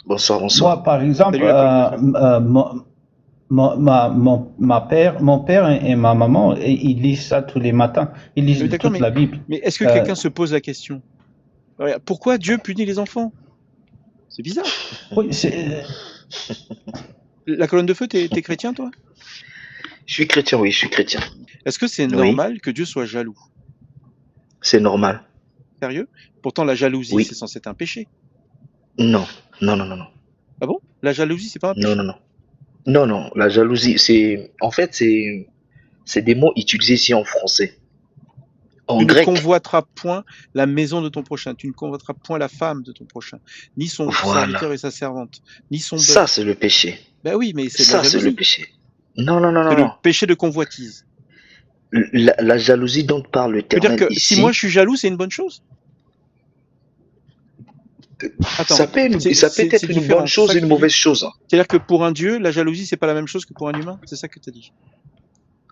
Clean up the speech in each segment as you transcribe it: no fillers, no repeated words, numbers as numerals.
Bonsoir, bonsoir. Moi, par exemple, Salut la colonne de feu. mon père et ma maman, ils lisent ça tous les matins. Ils Oui, lisent d'accord, toute la Bible. mais est-ce que Euh, quelqu'un se pose la question? Regarde, pourquoi Dieu punit les enfants? C'est bizarre. oui, La colonne de feu, t'es chrétien, toi? Je suis chrétien, oui, je suis chrétien. Est-ce que c'est Oui, normal que Dieu soit jaloux? c'est normal. Sérieux? Pourtant, la jalousie, c'est Oui. censé être un péché. Non, non, non, non, non. Ah bon? La jalousie, c'est pas un Non, péché? non, non. Non, non, la jalousie, c'est des mots utilisés ici en français. En Tu ne grec, convoiteras point la maison de ton prochain, tu ne convoiteras point la femme de ton prochain, ni son voilà. serviteur et sa servante, ni son Ça, bœuf. c'est le péché. Ben oui, mais c'est de la Ça, c'est le jalousie. péché. Non, non, non, C'est non, le non. péché de convoitise. La jalousie dont parle Tu veux dire l'Éternel que si moi ici, je suis jaloux, c'est une bonne chose? Attends, ça peut c'est être une bonne différent, c'est chose ça et que une tu dis? mauvaise chose. C'est-à-dire que pour un Dieu, la jalousie, c'est pas la même chose que pour un humain? C'est ça que tu as dit?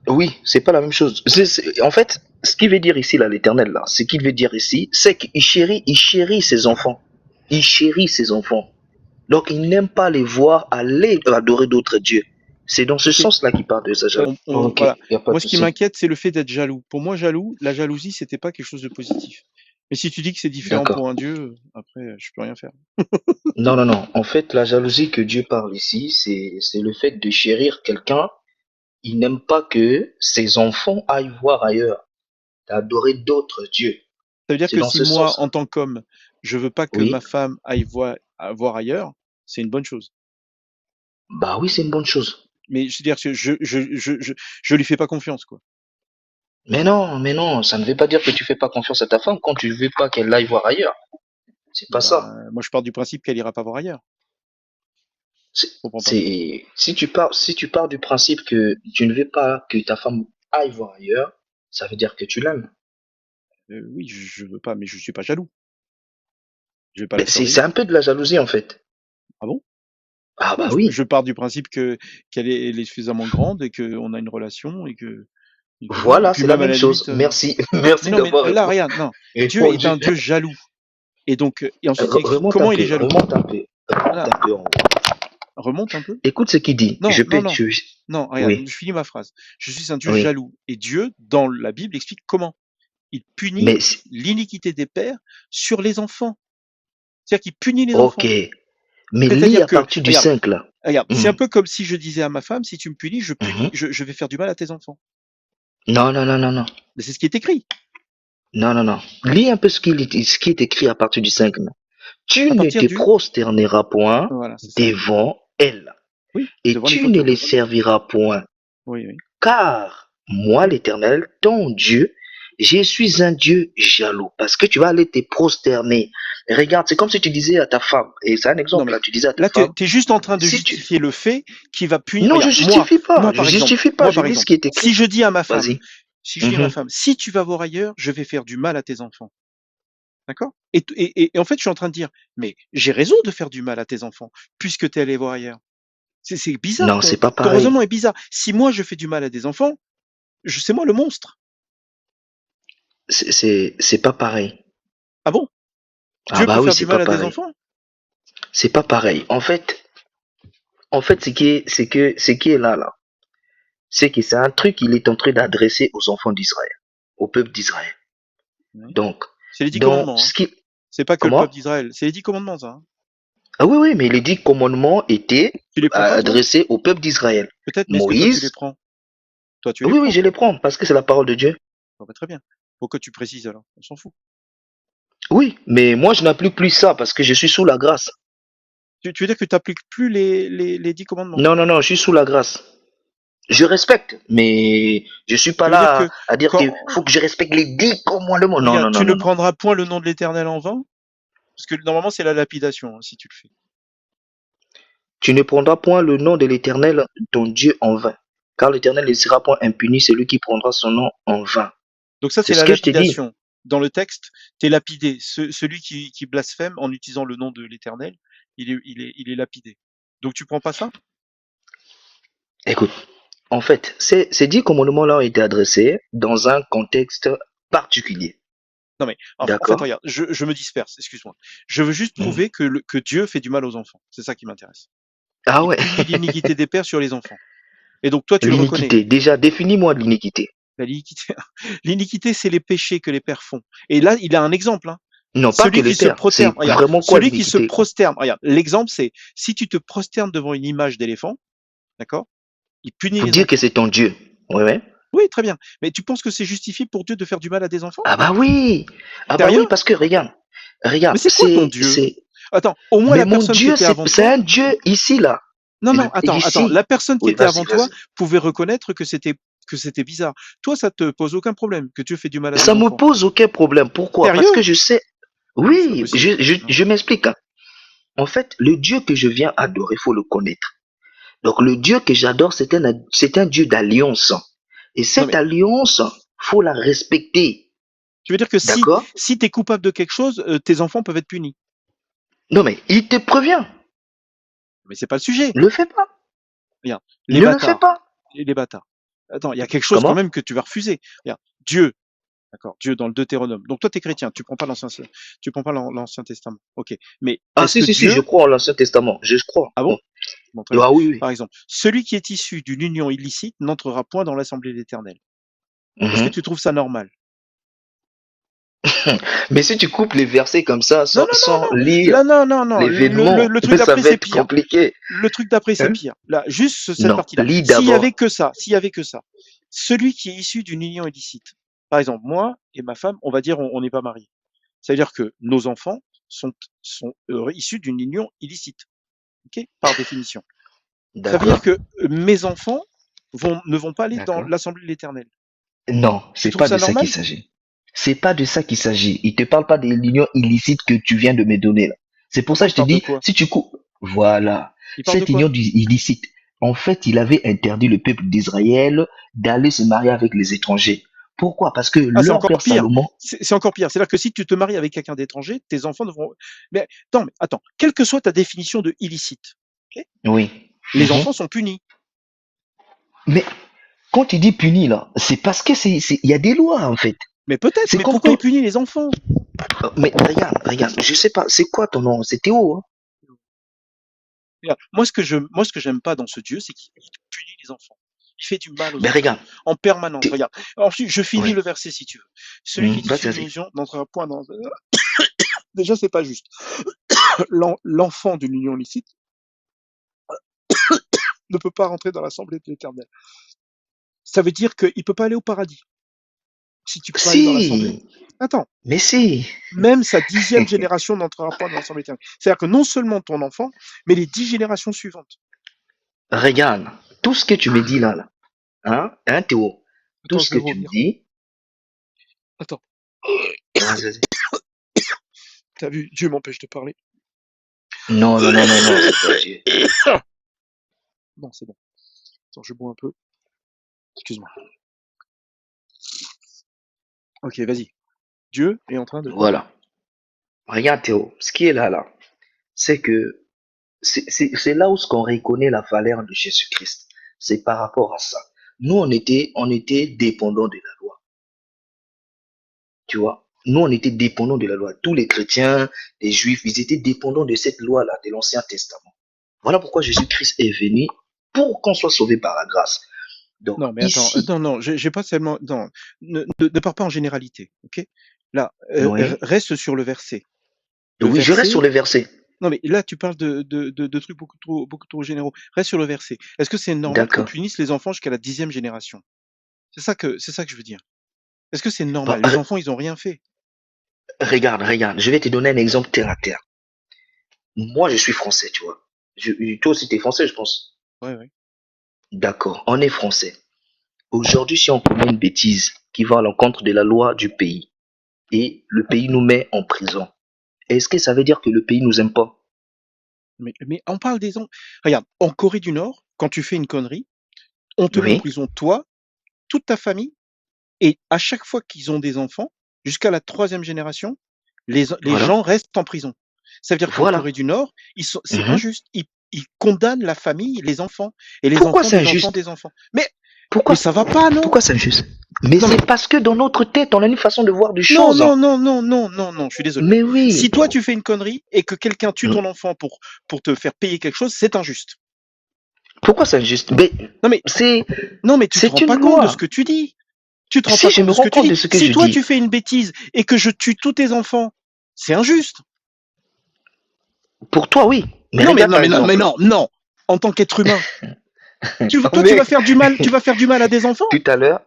Oui, c'est pas la même chose. En fait, ce qu'il veut dire ici, là, l'Éternel, là, ce qu'il veut dire ici, c'est il chérit ses enfants. Il chérit ses enfants. Donc, il n'aime pas les voir aller adorer d'autres dieux. C'est dans ce Ok. sens-là qu'il parle de sa jalousie. Ok, Voilà. il n'y a pas Moi, de ce qui souci. m'inquiète, c'est le fait d'être jaloux. Pour moi, la jalousie, c'était pas quelque chose de positif. Mais si tu dis que c'est différent D'accord. pour un Dieu, après, je peux rien faire. Non, non, non. En fait, la jalousie que Dieu parle ici, c'est le fait de chérir quelqu'un. Il n'aime pas que ses enfants aillent voir ailleurs, adorer d'autres dieux. Ça veut dire C'est que dans si ce moi, sens-là. en tant qu'homme, je veux pas que ma Oui. femme aille voir ailleurs, c'est une bonne chose. Bah oui, c'est une bonne chose. Mais je veux dire que je lui fais pas confiance, quoi. Mais non, ça ne veut pas dire que tu fais pas confiance à ta femme quand tu veux pas qu'elle aille voir ailleurs. C'est pas ça. Moi, je pars du principe qu'elle ira pas voir ailleurs. Je comprends pas. Si tu pars du principe que tu ne veux pas que ta femme aille voir ailleurs, ça veut dire que tu l'aimes. Oui, je veux pas, mais je suis pas jaloux. Je vais pas Mais la c'est surveiller. un peu de la jalousie en fait. Ah bon? Ah Non, bah je oui. pars du principe qu'elle est suffisamment grande et qu'on a une relation et que voilà. Et Voilà, puis c'est la même à même la chose. limite. Merci, Mais merci non, mais d'avoir là, regarde, non. Dieu est répondu. un Dieu jaloux. Et donc, et ensuite il écrit Remonte un comment il est peu, jaloux. remonte un peu, remonte Voilà. un peu en haut. Remonte un peu. Écoute ce qu'il dit. Non, non, non. Non, regarde, Oui, je finis ma phrase. Je suis un Dieu oui. jaloux. Et Dieu, dans la Bible, explique comment. Il punit Mais l'iniquité des pères sur les enfants. C'est-à-dire qu'il punit les ok. enfants. Mais lis C'est-à-dire à que, partir du regarde, 5 là. regarde, c'est un Hmm, peu comme si je disais à ma femme, si tu me punis, mhm. je vais faire du mal à tes enfants. Non, non, non, non, non. Mais c'est ce qui est écrit. Non, non, non. Lis un peu ce qui est écrit à partir du 5 là. Tu À ne partir te du, prosterneras point voilà, c'est ça. devant elle, Oui, et devant les tu ne les photos. serviras point. Oui, oui. Car moi, Oui. l'Éternel, ton Dieu, je suis un Dieu jaloux. Parce que tu vas aller te prosterner. Et regarde, c'est comme si tu disais à ta femme, et c'est un Non, exemple mais là, tu disais à ta là, tu femme, es juste en train de si tu... justifier le fait qu'il va punir. Non, je Regarde, justifie pas, je par exemple, justifie pas, je lis ce qui est si écrit. je dis à ma femme, Vas-y. Mhm. si tu vas voir ailleurs, je vais faire du mal à tes enfants. D'accord? Et en fait, je suis en train de dire, mais j'ai raison de faire du mal à tes enfants, puisque tu es allé voir ailleurs. C'est bizarre, Non, c'est pas ton pareil. raisonnement est bizarre. Si moi je fais du mal à des enfants, c'est moi le monstre. C'est pas pareil. Ah bon? Ah Dieu peut bah oui, faire du c'est pas mal à des pareil. enfants? C'est pas pareil. En fait, ce qui est là, c'est que c'est un truc qu'il est en train d'adresser aux enfants d'Israël, au peuple d'Israël. Oui. Donc, C'est les 10 dans commandements, hein. ce qui, C'est pas que le peuple comment? d'Israël, c'est les 10 commandements, ça, hein. Ah oui, oui, mais les 10 commandements étaient Tu les prends pas, toi? adressés au peuple d'Israël. Peut-être, mais est-ce que toi tu les Moïse, prends? Toi tu les oui, oui, prends, je toi. les prends parce que c'est la parole de Dieu. Bon, bah, très bien. Pourquoi tu précises alors? On s'en fout. Oui, mais moi, je n'applique plus ça parce que je suis sous la grâce. Tu veux dire que tu n'appliques plus les 10 commandements? Non, non, non, je suis sous la grâce. Je respecte, mais je suis pas Tu veux dire là que à dire qu'il faut quand, que je respecte les 10 commandements. Non, regarde, non, non, tu ne non, non. prendras point le nom de l'Éternel en vain? Parce que normalement c'est la lapidation, hein, si tu le fais. Tu ne prendras point le nom de l'Éternel, ton Dieu, en vain. Car l'Éternel ne sera point impuni, celui qui prendra son nom en vain. Donc ça, C'est c'est ce la que je t'ai dit. lapidation. Dans le texte, tu es lapidé. Celui qui blasphème en utilisant le nom de l'Éternel, il est lapidé. Donc tu prends pas ça? Écoute, en fait, ces 10 commandements-là ont été adressés dans un contexte particulier. Non mais en fait, D'accord. regarde, je me disperse, excuse-moi. Je veux juste Mhm. prouver que Dieu fait du mal aux enfants. C'est ça qui m'intéresse. Ah Il ouais. punit l'iniquité des pères sur les enfants. Et donc toi, tu le reconnais. L'iniquité. Déjà, définis-moi de l'iniquité. L'iniquité, l'iniquité, c'est les péchés que les pères font. Et là, il a un exemple. Hein. Non, pas que Celui les qui se pères. prosterne, C'est regarde, vraiment quoi celui qui se l'iniquité? prosterne, regarde, l'exemple c'est si tu te prosternes devant une image d'éléphant, d'accord, il punit Pour les dire que enfants. c'est ton Dieu. Ouais, ouais. Oui, très bien. Mais tu penses que c'est justifié pour Dieu de faire du mal à des enfants? Ah bah oui. Ah bah oui, Sérieux? parce que regarde. Mais Regarde, c'est quoi ton Dieu? c'est. Attends, au moins Mais la mon personne qui Dieu, était avant c'est toi. un Dieu ici, là. Non, non, attends. La Ici. personne qui Oui, était vas-y, avant toi vas-y. pouvait reconnaître que c'était bizarre. Toi, ça te pose aucun problème que Dieu fait du mal à des Ça me enfants. pose aucun problème. Pourquoi? Parce que Sérieux? je sais. Non, mais c'est pas Oui, possible. Non. je m'explique. Hein. En fait, le Dieu que je viens adorer, il faut le connaître. Donc, le Dieu que j'adore, c'est un Dieu d'alliance. Et Non, cette mais alliance, faut la respecter. tu veux dire que D'accord? si tu es coupable de quelque chose, tes enfants peuvent être punis. Non, mais il te prévient. Mais c'est pas le sujet. Ne le fais pas. Regarde, les Ne le fais bâtards. pas. Les bâtards. Attends, il y a quelque chose quand Comment? même que tu vas refuser. Regarde, Dieu, d'accord, Dieu dans le Deutéronome. Donc toi, tu es chrétien, tu prends pas l'Ancien Testament. Ok. Mais Ah, est-ce que si, je Dieu. crois en l'Ancien Testament. Je crois. Ah bon? Bon. Bon, très bien. Ah oui, oui. Par exemple, celui qui est issu d'une union illicite n'entrera point dans l'assemblée de l'Éternel. Est-ce que Mhm. tu trouves ça normal? Mais si tu coupes les versets comme ça, Non, sans non, lire non. Là, non. l'événement, Le truc ça d'après, va c'est être pire. compliqué. Le truc d'après, c'est Hein? pire. Là, juste cette Non, partie-là. lis S'il y avait d'abord. que ça, celui qui est issu d'une union illicite. Par exemple, moi et ma femme, on va dire, on n'est pas mariés. C'est-à-dire que nos enfants sont issus d'une union illicite. Ok? Par définition. Ça veut dire D'accord. que mes enfants ne vont pas aller dans D'accord. l'assemblée de l'Éternel. Non, Tu c'est trouves pas de ça ça qu'il normal? s'agit. C'est pas de ça qu'il s'agit. Il te parle pas des l'union illicite que tu viens de me donner là. C'est pour ça Attends, que il je te parle de dis, quoi? si tu coupes, voilà, Il parle de cette quoi? union illicite, en fait, il avait interdit le peuple d'Israël d'aller se marier avec les étrangers. Pourquoi? Parce que Ah, c'est leur encore père pire. Salomon, C'est encore pire. C'est-à-dire que si tu te maries avec quelqu'un d'étranger, tes enfants ne vont. Mais attends. Quelle que soit ta définition de illicite, ok, oui. les Mhm. enfants sont punis. Mais quand tu dis puni là, c'est parce que il y a des lois en fait. Mais peut-être. C'est Mais comme pourquoi il tout. punit les enfants? Mais regarde, je sais pas, c'est quoi ton nom? C'est Théo, hein? Regarde, moi, ce que j'aime pas dans ce Dieu, c'est qu'il punit les enfants. Il fait du mal aux Mais enfants regarde, en permanence. t'es- Regarde. Ensuite, je finis oui. le verset si tu veux. Celui qui est Vas-y, issu d'une vas-y. union n'entrera point dans. Déjà, c'est pas juste. L'enfant d'une union licite ne peut pas rentrer dans l'assemblée de l'Éternel. Ça veut dire qu'il peut pas aller au paradis si tu peux pas aller dans l'assemblée. Si, Attends. mais si. Même sa 10e génération n'entrera pas dans l'assemblée éternelle. C'est-à-dire que non seulement ton enfant, mais les 10 générations suivantes. Regarde, tout ce que tu me dis là, hein, Théo, tout Attends, ce je vais que tu me vomir. dis, Attends, vas-y, vas-y. t'as vu, Dieu m'empêche de parler. Non, c'est pas Dieu. Non, c'est bon. Attends, je bois un peu. Excuse-moi. Ok, vas-y. Dieu est en train de quoi? Voilà. Regarde, Théo, ce qui est là, c'est que c'est là où ce qu'on reconnaît la valeur de Jésus-Christ. C'est par rapport à ça. Nous, on était dépendants de la loi. Tu vois? Nous, on était dépendants de la loi. Tous les chrétiens, les juifs, ils étaient dépendants de cette loi-là, de l'Ancien Testament. Voilà pourquoi Jésus-Christ est venu pour qu'on soit sauvé par la grâce. Donc, Non, mais attends, ici, non, j'ai pas seulement. Non, ne pars pas en généralité, ok? Là, oui, reste sur le verset. Le oui, je reste sur verset. les versets. Non, mais là, tu parles de trucs beaucoup trop généraux. Reste sur le verset. Est-ce que c'est normal qu'on D'accord. punisse les enfants jusqu'à la 10e génération? C'est ça que je veux dire. Est-ce que c'est Bon, normal? Les enfants, ils ont rien fait. regarde, je vais te donner un exemple terre à terre. Moi, je suis français, tu vois. Toi aussi, tu es français, je pense. Ouais. D'accord, on est français. Aujourd'hui, si on commet une bêtise qui va à l'encontre de la loi du pays et le pays nous met en prison, est-ce que ça veut dire que le pays nous aime pas? Mais on parle des enfants. Regarde, en Corée du Nord, quand tu fais une connerie, on te met en Oui, prison, toi, toute ta famille, et à chaque fois qu'ils ont des enfants, jusqu'à la 3e génération, les voilà, gens restent en prison. Ça veut dire qu'en voilà. Corée du Nord, c'est Mhm. injuste. Ils condamnent la famille, les enfants, et les Pourquoi enfants c'est des enfants injuste? des enfants. Mais Pourquoi, Mais ça va pas, non? pourquoi c'est injuste? Mais Non, mais c'est parce que dans notre tête, on a une façon de voir des non, choses. non, non, non, non, non, non, je suis désolé. Mais oui. Si toi tu fais une connerie et que quelqu'un tue Hmm. ton enfant pour te faire payer quelque chose, c'est injuste. Pourquoi c'est injuste? Mais Non mais c'est non mais tu te rends c'est pas une compte de loi. ce que tu dis. Tu te rends Si pas je compte me de ce que rends tu compte de dis. ce que Si je toi dis, tu fais une bêtise et que je tue tous tes enfants, c'est injuste. pour toi, oui. Mais Non mais regarde non par mais non mais exemple. non non. En tant qu'être humain, toi tu vas Mais faire du mal, tu vas faire du mal à des enfants? tout à l'heure,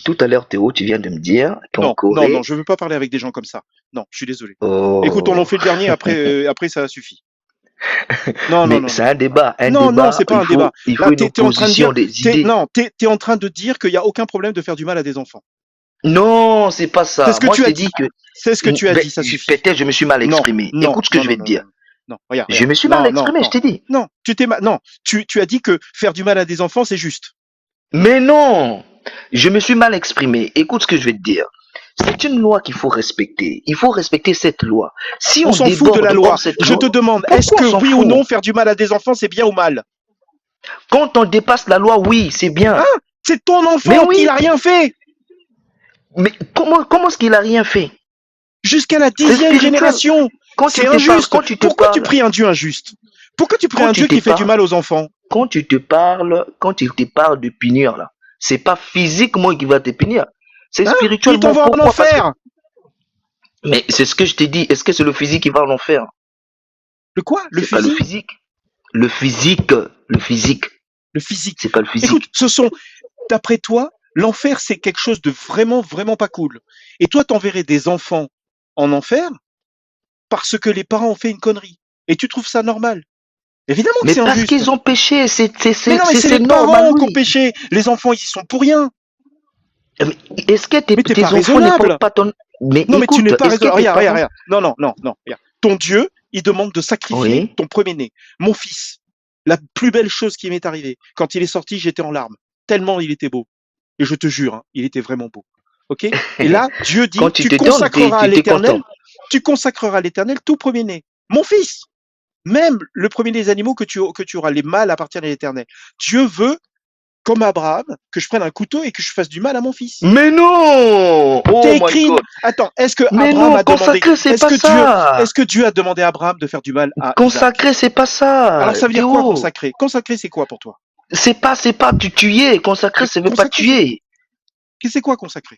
tout à l'heure, Théo, tu viens de me dire qu'en Non, non, non, Corée, je veux pas parler avec des gens comme ça. Non, je suis désolé. Écoute, on en oh, fait le dernier, après ça suffit. Non, non, mais non, c'est non, non. un Non, non, débat, c'est pas un débat. il Là, faut une t'es en train de opposition dire, des idées. non, t'es en train de dire qu'il n'y a aucun problème de faire du mal à des enfants. Non, c'est pas C'est ça. ce que Moi, je tu as t'ai dit dit. que, C'est ce que tu as ben, dit, ça suffit. peut-être je me suis mal Non, exprimé. non, Écoute ce que non, je non, vais te non, non, dire. non. Non, regarde, Je regarde. me suis mal Non, non, exprimé, je non. t'ai dit. Non, non, tu as dit que faire du mal à des enfants, c'est juste. Mais non, je me suis mal exprimé. Écoute ce que je vais te dire. C'est une loi qu'il faut respecter. Il faut respecter cette loi. Si On on s'en fout de la déborde loi. hors cette Je loi, te demande, est-ce pourquoi que on s'en oui ou fout? non, faire du mal à des enfants, c'est bien ou mal? Quand on dépasse la loi, oui, c'est bien. Hein? C'est ton Mais enfant, il oui, a rien fait. mais comment est-ce qu'il a rien fait? Jusqu'à la C'est 10e spirituel. génération. Quand C'est tu te parles, injuste. Pourquoi tu pries un Dieu injuste? Pourquoi tu pries quand un tu Dieu te qui fait du parles, mal aux enfants? quand il te parle de punir là, c'est pas physiquement qu'il va te punir, c'est Hein? Il spirituellement. t'envoie en Pourquoi? Parce que, enfer. mais c'est ce que je t'ai dit. Est-ce que c'est le physique qui va en enfer? Le quoi? Le C'est pas le fusil? physique. Le physique, le physique, Le physique. c'est pas le Écoute, physique. d'après toi, l'enfer, c'est quelque chose de vraiment, vraiment pas cool. Et toi, t'enverrais des enfants en enfer parce que les parents ont fait une connerie. Et tu trouves ça normal. Évidemment que Mais c'est parce injuste. qu'ils ont péché, Mais non, mais c'est c'est les normal, parents qui ont oui. péché. Les enfants, ils y sont pour rien. Mais est-ce que Mais t'es pas tes enfants ne raisonnable. portent pas ton... Mais Non, mais tu n'es écoute, pas est-ce que raisonnable. tes Regarde, regarde, parents... regarde. Non, non, non, non. Regarde. Ton Dieu, il demande de sacrifier Oui. ton premier-né, mon fils. La plus belle chose qui m'est arrivée. Quand il est sorti, j'étais en larmes. Tellement il était beau. Et je te jure, hein, il était vraiment beau. Ok? Et là, Dieu Quand dit, tu te donnes, tu tu consacreras à l'éternel tout premier-né. Mon fils. Même le premier des animaux que tu auras, les mâles appartiennent à l'éternel. Dieu veut, comme Abraham, que je prenne un couteau et que je fasse du mal à mon fils. Mais non! Oh T'es my écrit. God! Attends, est-ce que Mais Abraham non, a demandé, consacré, c'est est-ce pas que ça! Dieu a demandé à Abraham de faire du mal à Isaac? Consacré, c'est pas ça! Alors ça veut dire quoi Théo! consacrer? Consacrer, c'est quoi pour toi? C'est pas tu tuer. Consacré, Mais ça veut pas consacrer, tuer. c'est quoi consacrer?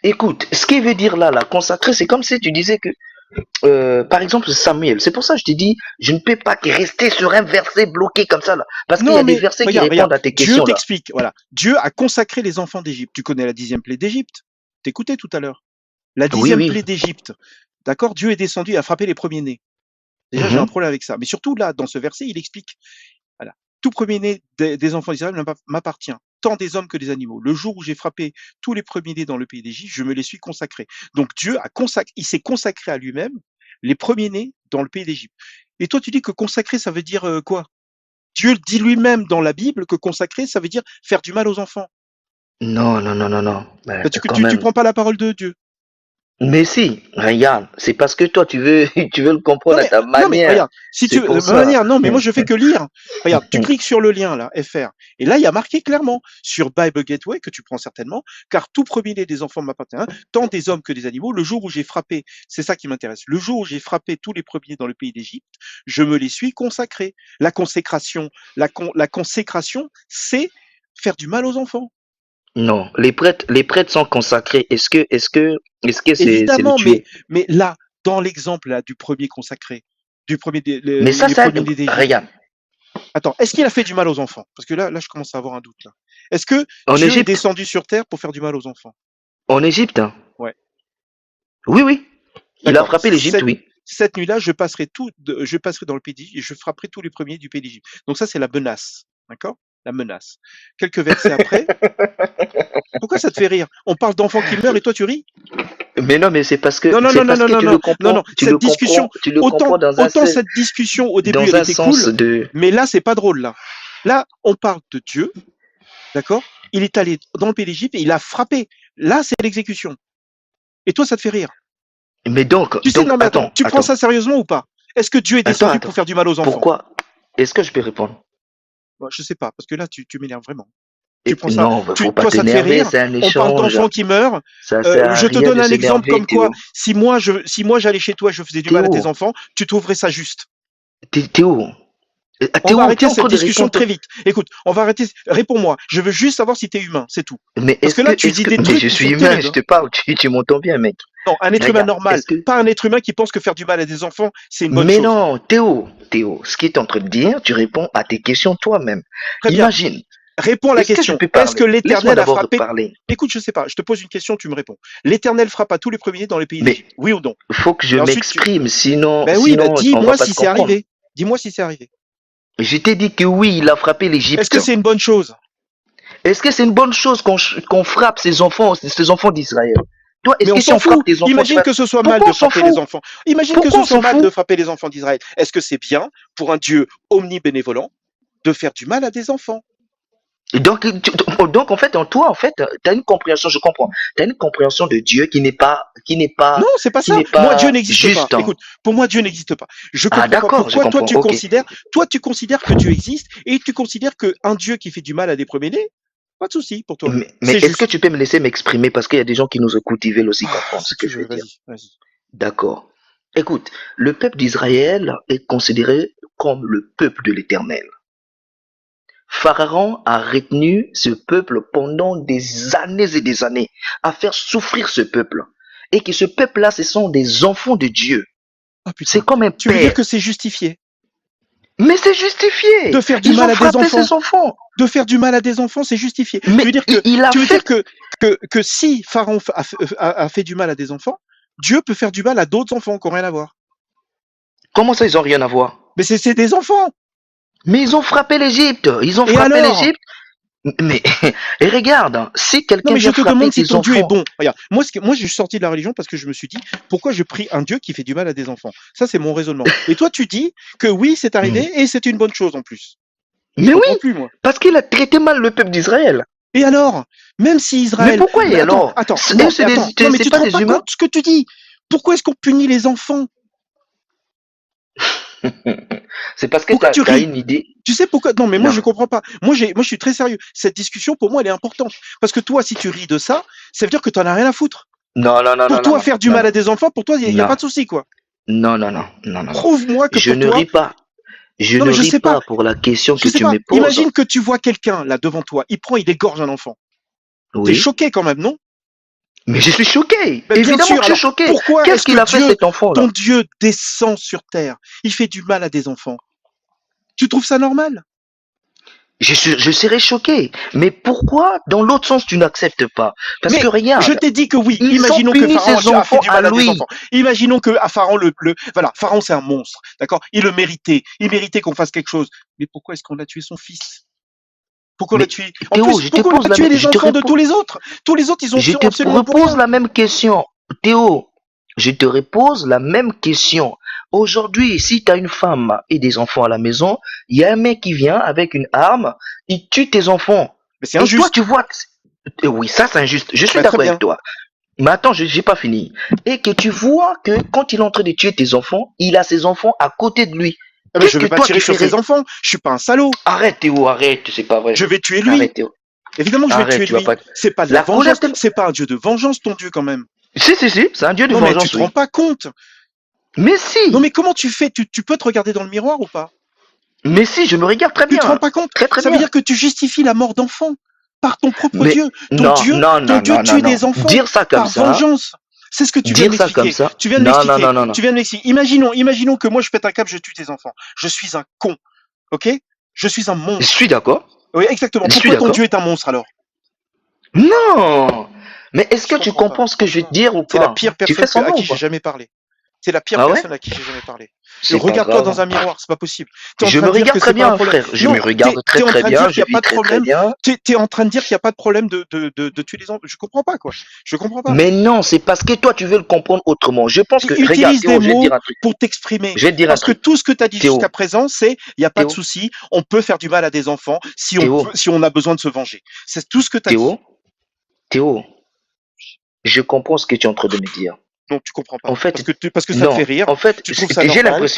Écoute, ce qu'il veut dire là, consacré, c'est comme si tu disais que, par exemple, Samuel. C'est pour ça que je t'ai dit, je ne peux pas rester sur un verset bloqué comme ça là. Parce qu'il y Non, a des mais versets qui regarde, répondent regarde. à tes Dieu questions là. t'explique. Voilà. Dieu a consacré les enfants d'Égypte. Tu connais la 10e plaie d'Égypte. T'écoutais tout à l'heure. La Oui, 10e oui. plaie d'Égypte. D'accord? Dieu est descendu et a frappé les premiers-nés. Déjà, j'ai un Mhm. problème avec ça. Mais surtout, là, dans ce verset, il explique, voilà, tout premier-né des enfants d'Israël m'appartient, tant des hommes que des animaux. Le jour où j'ai frappé tous les premiers-nés dans le pays d'Égypte, je me les suis consacrés. Donc Dieu il s'est consacré à lui-même les premiers-nés dans le pays d'Égypte. Et toi, tu dis que consacrer, ça veut dire quoi? Dieu dit lui-même dans la Bible que consacrer, ça veut dire faire du mal aux enfants. Non, non, non, non, non. Bah, tu, Quand tu, tu même. prends pas la parole de Dieu. Mais si, regarde, c'est parce que toi tu veux, tu veux le Non comprendre à mais, ta non mais manière. regarde, si tu C'est de pour ma ça. manière, non mais moi je fais que lire. Regarde, tu cliques sur le lien là, FR, et là il y a marqué clairement sur Bible Gateway que tu prends certainement, car tout premier-né des enfants m'appartient, tant des hommes que des animaux. Le jour où j'ai frappé, c'est ça qui m'intéresse. Le jour où j'ai frappé tous les premiers dans le pays d'Égypte, je me les suis consacrés. La consécration, la consécration, c'est faire du mal aux enfants. Non, les prêtres sont consacrés. Est-ce que c'est le Évidemment, tuer? mais là, dans l'exemple là du premier consacré, du premier Mais ça, les ça, premiers-nés d'Égypte. regarde, Attends, est-ce qu'il a fait du mal aux enfants? Parce que là, je commence à avoir un doute là. Est-ce que en Dieu est Égypte, descendu sur terre pour faire du mal aux enfants? en Égypte, hein. Ouais. Oui, oui, il a D'accord. frappé l'Égypte, oui. Cette nuit-là, je passerai dans le pays d'Égypte et je frapperai tous les premiers du pays d'Égypte. Donc ça, c'est la menace. D'accord? La menace. Quelques versets après. Pourquoi ça te fait rire? On parle d'enfants qui meurent et toi tu ris? Mais non, mais c'est parce que Non, non, c'est non, non, parce non, que non, tu non, le non, non. comprends, Cette discussion, tu le comprends autant cette discussion au début, dans elle un était sens cool, de. mais là, c'est pas drôle là. Là, on parle de Dieu, d'accord? Il est allé dans le pays d'Égypte et il a frappé. Là, c'est l'exécution. Et toi, ça te fait rire. Mais Tu sais, non, mais attends, attends, tu prends ça sérieusement ou pas? Est-ce que Dieu est descendu pour faire du mal aux enfants? Pourquoi? Est-ce que je peux répondre? Bah, je sais pas, parce que là, tu m'énerves vraiment. Tu Et prends ça, non, faut pas toi, ça te fait t'énerver, rire. c'est un On parle échange. d'enfants qui meurent. Ça sert à Je te rien donne de un exemple s'énerver, comme quoi, Théo. si moi j'allais chez toi et je faisais du mal à tes Théo, enfants, tu trouverais ça juste. Théo, On va Théo, tu es arrêter en cette train de discussion répondre. très vite. Écoute, on va arrêter. Réponds-moi. Je veux juste savoir si t'es humain, c'est tout. Mais Parce que là, tu dis des mais trucs je qui suis sont humain, je terribles. te parle, tu m'entends bien, mec. Non, un être humain Regarde, normal, pas un être humain qui pense que faire du mal à des enfants, c'est une bonne Mais chose. non, Théo, ce qu'il est en train de dire, tu réponds à tes questions toi-même. Très bien. Imagine, Réponds à la est-ce que je question. peux Est-ce que parler? Laisse-moi l'Éternel a d'abord frappé... parler. Écoute, je sais pas. Je te pose une question, tu me réponds. L'Éternel frappa tous les premiers dans les pays Mais d'Égypte. Oui ou non? il faut que je Et ensuite, m'exprime, sinon, ben oui, ben on va dis-moi pas si se c'est comprendre. arrivé. Dis-moi si c'est arrivé. Je t'ai dit que oui, il a frappé Est-ce l'Égypte. que c'est une bonne chose? Est-ce que c'est une bonne chose qu'on frappe ces enfants d'Israël? Toi, est-ce Mais on que si s'en on frappe fout. tes enfants, tu Imagine vas... que ce soit mal Pourquoi de on s'en frapper les fout? enfants. Imagine que Pourquoi ce on soit s'en mal de fout? frapper les enfants d'Israël. Est-ce que c'est bien pour un Dieu omnibénévolent de faire du mal à des enfants? Donc en fait, toi, en fait, tu as une compréhension, je comprends. Tu as une compréhension de Dieu Non, c'est pas qui ça. n'est Moi, Dieu pas n'existe pas. juste, hein. Écoute, pour moi, Dieu n'existe pas. Je Ah, comprends pas d'accord, je pourquoi comprends. Ok. toi, tu considères que Dieu existe et tu considères qu'un Dieu qui fait du mal à des premiers-nés, pas de souci pour toi. Mais C'est est-ce que juste. tu peux me laisser m'exprimer parce qu'il y a des gens qui nous écoutent, ils veulent aussi comprendre ce Si que tu je veux, veux dire. vas-y. D'accord. Écoute, le peuple d'Israël est considéré comme le peuple de l'Éternel. Pharaon a retenu ce peuple pendant des années et des années, à faire souffrir ce peuple. Et que ce peuple-là, ce sont des enfants de Dieu. Oh C'est putain. comme un Tu veux dire père. que c'est justifié Mais c'est justifié. de faire du Ils mal ont à des frappé enfants? ses enfants. De faire du mal à des enfants, c'est justifié. Mais Tu veux dire il a fait... que si Pharaon a fait du mal à des enfants, Dieu peut faire du mal à d'autres enfants qui n'ont rien à voir. Comment ça, ils ont rien à voir? Mais c'est des enfants. Mais ils ont frappé l'Égypte. Ils ont Et frappé alors? l'Égypte. Mais et regarde, hein, si Non, quelqu'un mais je vient te frapper demande si tes ton Dieu est enfants, bon. Regarde, moi, je suis sorti de la religion parce que je me suis dit, pourquoi je prie un Dieu qui fait du mal à des enfants? Ça, c'est mon raisonnement. Et toi, tu dis que oui, c'est arrivé et c'est une bonne chose en plus. Je mais oui, comprends plus, moi. parce qu'il a traité mal le peuple d'Israël. Et alors? Même si Mais Israël... pourquoi et alors? Attends, Eux, non, c'est mais attends. Non, mais c'est tu te pas rends des pas humains? compte de ce que tu dis. Pourquoi est-ce qu'on punit les enfants? C'est parce que Pourquoi tu tu as ris? une idée. Tu sais pourquoi? Non, mais moi, Non, je comprends pas. Moi, je suis très sérieux. Cette discussion, pour moi, elle est importante. Parce que toi, si tu ris de ça, ça veut dire que tu n'en as rien à foutre. non, non, non, Pour non, toi, non, faire du non, mal non, à des enfants, pour toi, il n'y a non, pas de souci, quoi. non, non, non, non, non, non. Prouve-moi que Je pour ne toi... ris pas. Je Non, ne mais je ris sais pas. pas pour la question Je que sais tu pas. me poses. Imagine que tu vois quelqu'un, là, devant toi. Il prend, il égorge un enfant. T'es Oui, choqué quand même, non? mais je suis choqué. Ben, bien Évidemment sûr. que je suis Alors, choqué. pourquoi Qu'est-ce est-ce que qu'il a fait Dieu, cet enfant-là? ton Dieu, descend sur terre? Il fait du mal à des enfants. Tu trouves ça normal? Je serais choqué. Mais pourquoi, dans l'autre sens, tu n'acceptes pas? Parce Mais que je regarde, t'ai dit que oui. ils ont Imaginons que puni Pharaon ses a fait enfants du à mal à des lui. enfants. Imaginons que à Pharaon voilà, Pharaon c'est un monstre, d'accord? Il le méritait. Il méritait qu'on fasse quelque chose. Mais pourquoi est-ce qu'on a tué son fils? Pourquoi on l'a Mais tué? En Théo, plus, je te pourquoi on pose a tué les je te enfants de réponds, tous les autres? Tous les autres, ils ont je fait te absolument pour repose rien. la même question. Théo, je te repose la même question. Aujourd'hui, si tu as une femme et des enfants à la maison, il y a un mec qui vient avec une arme, il tue tes enfants. Mais c'est Et toi, injuste. tu vois, oui, ça c'est injuste. Je suis Bah, très d'accord avec bien. toi. Mais attends, j'ai pas fini. Et que tu vois que quand il est en train de tuer tes enfants, il a ses enfants à côté de lui. Ah ben, Qu'est-ce je que vais pas toi tu tirer sur ses ferais? enfants. Je suis pas un salaud. Arrête Théo, arrête, c'est pas vrai. Je vais tuer lui. Arrête Théo, Évidemment que je vais arrête, tuer tu vas lui. pas. C'est pas de la La colère vengeance. tellement... C'est pas un dieu de vengeance, ton dieu, quand même. Si, c'est un dieu de Non, mais tu vengeance, te rends oui. pas compte. Mais Non, si, mais comment tu fais? Tu peux te regarder dans le miroir ou pas? mais si, je me regarde très Tu te rends bien. pas compte? Très très Ça veut bien. dire que tu justifies la mort d'enfants par ton propre Mais Dieu. non, non, Ton non, Dieu non, non, tue non. des enfants Dire ça comme par ça, vengeance. C'est ce que tu viens de dire ça comme m'expliquer. ça. Tu viens de Non, non, m'expliquer. non, non, non. Tu viens de m'expliquer. Imaginons que moi je pète un câble, je tue tes enfants. Je suis un con. Ok? Je suis un Je monstre. suis d'accord. Oui, exactement. Je suis Pourquoi ton d'accord. Dieu est un monstre alors? Non. Mais est-ce Je que tu comprends pas. comprends ce que je vais te dire ou C'est la pas? pire Tu fais personne à semblant qui ou j'ai pas? jamais parlé. C'est la pire Ah ouais? personne à qui j'ai jamais parlé. C'est pas Regarde-toi grave. dans un miroir, c'est pas possible. Tu es en Je train me de dire regarde que très c'est pas un bien, problème. frère. Je Non, me regarde t'es très en très train de dire bien. qu'il Je n'y a vis pas de très très problème. bien. T'es en train de dire qu'il n'y a pas de problème de tuer les enfants. Je comprends pas, quoi. Je comprends pas. Mais non, c'est parce que toi, tu veux le comprendre autrement. Je pense que, regarde, Utilise des Théo, je vais te mots dire un truc. pour t'exprimer. Je vais te dire un Parce que truc. tout ce que tu as dit jusqu'à Théo, présent, c'est il n'y a pas de Théo, souci, on peut faire du mal à des enfants Théo, si on a besoin de se venger. C'est tout ce que tu as dit. Théo, Théo, je comprends ce que tu es en train de me dire. Non, tu comprends pas. En fait, Parce que ça te fait non. rire, En fait, tu trouves ça normal.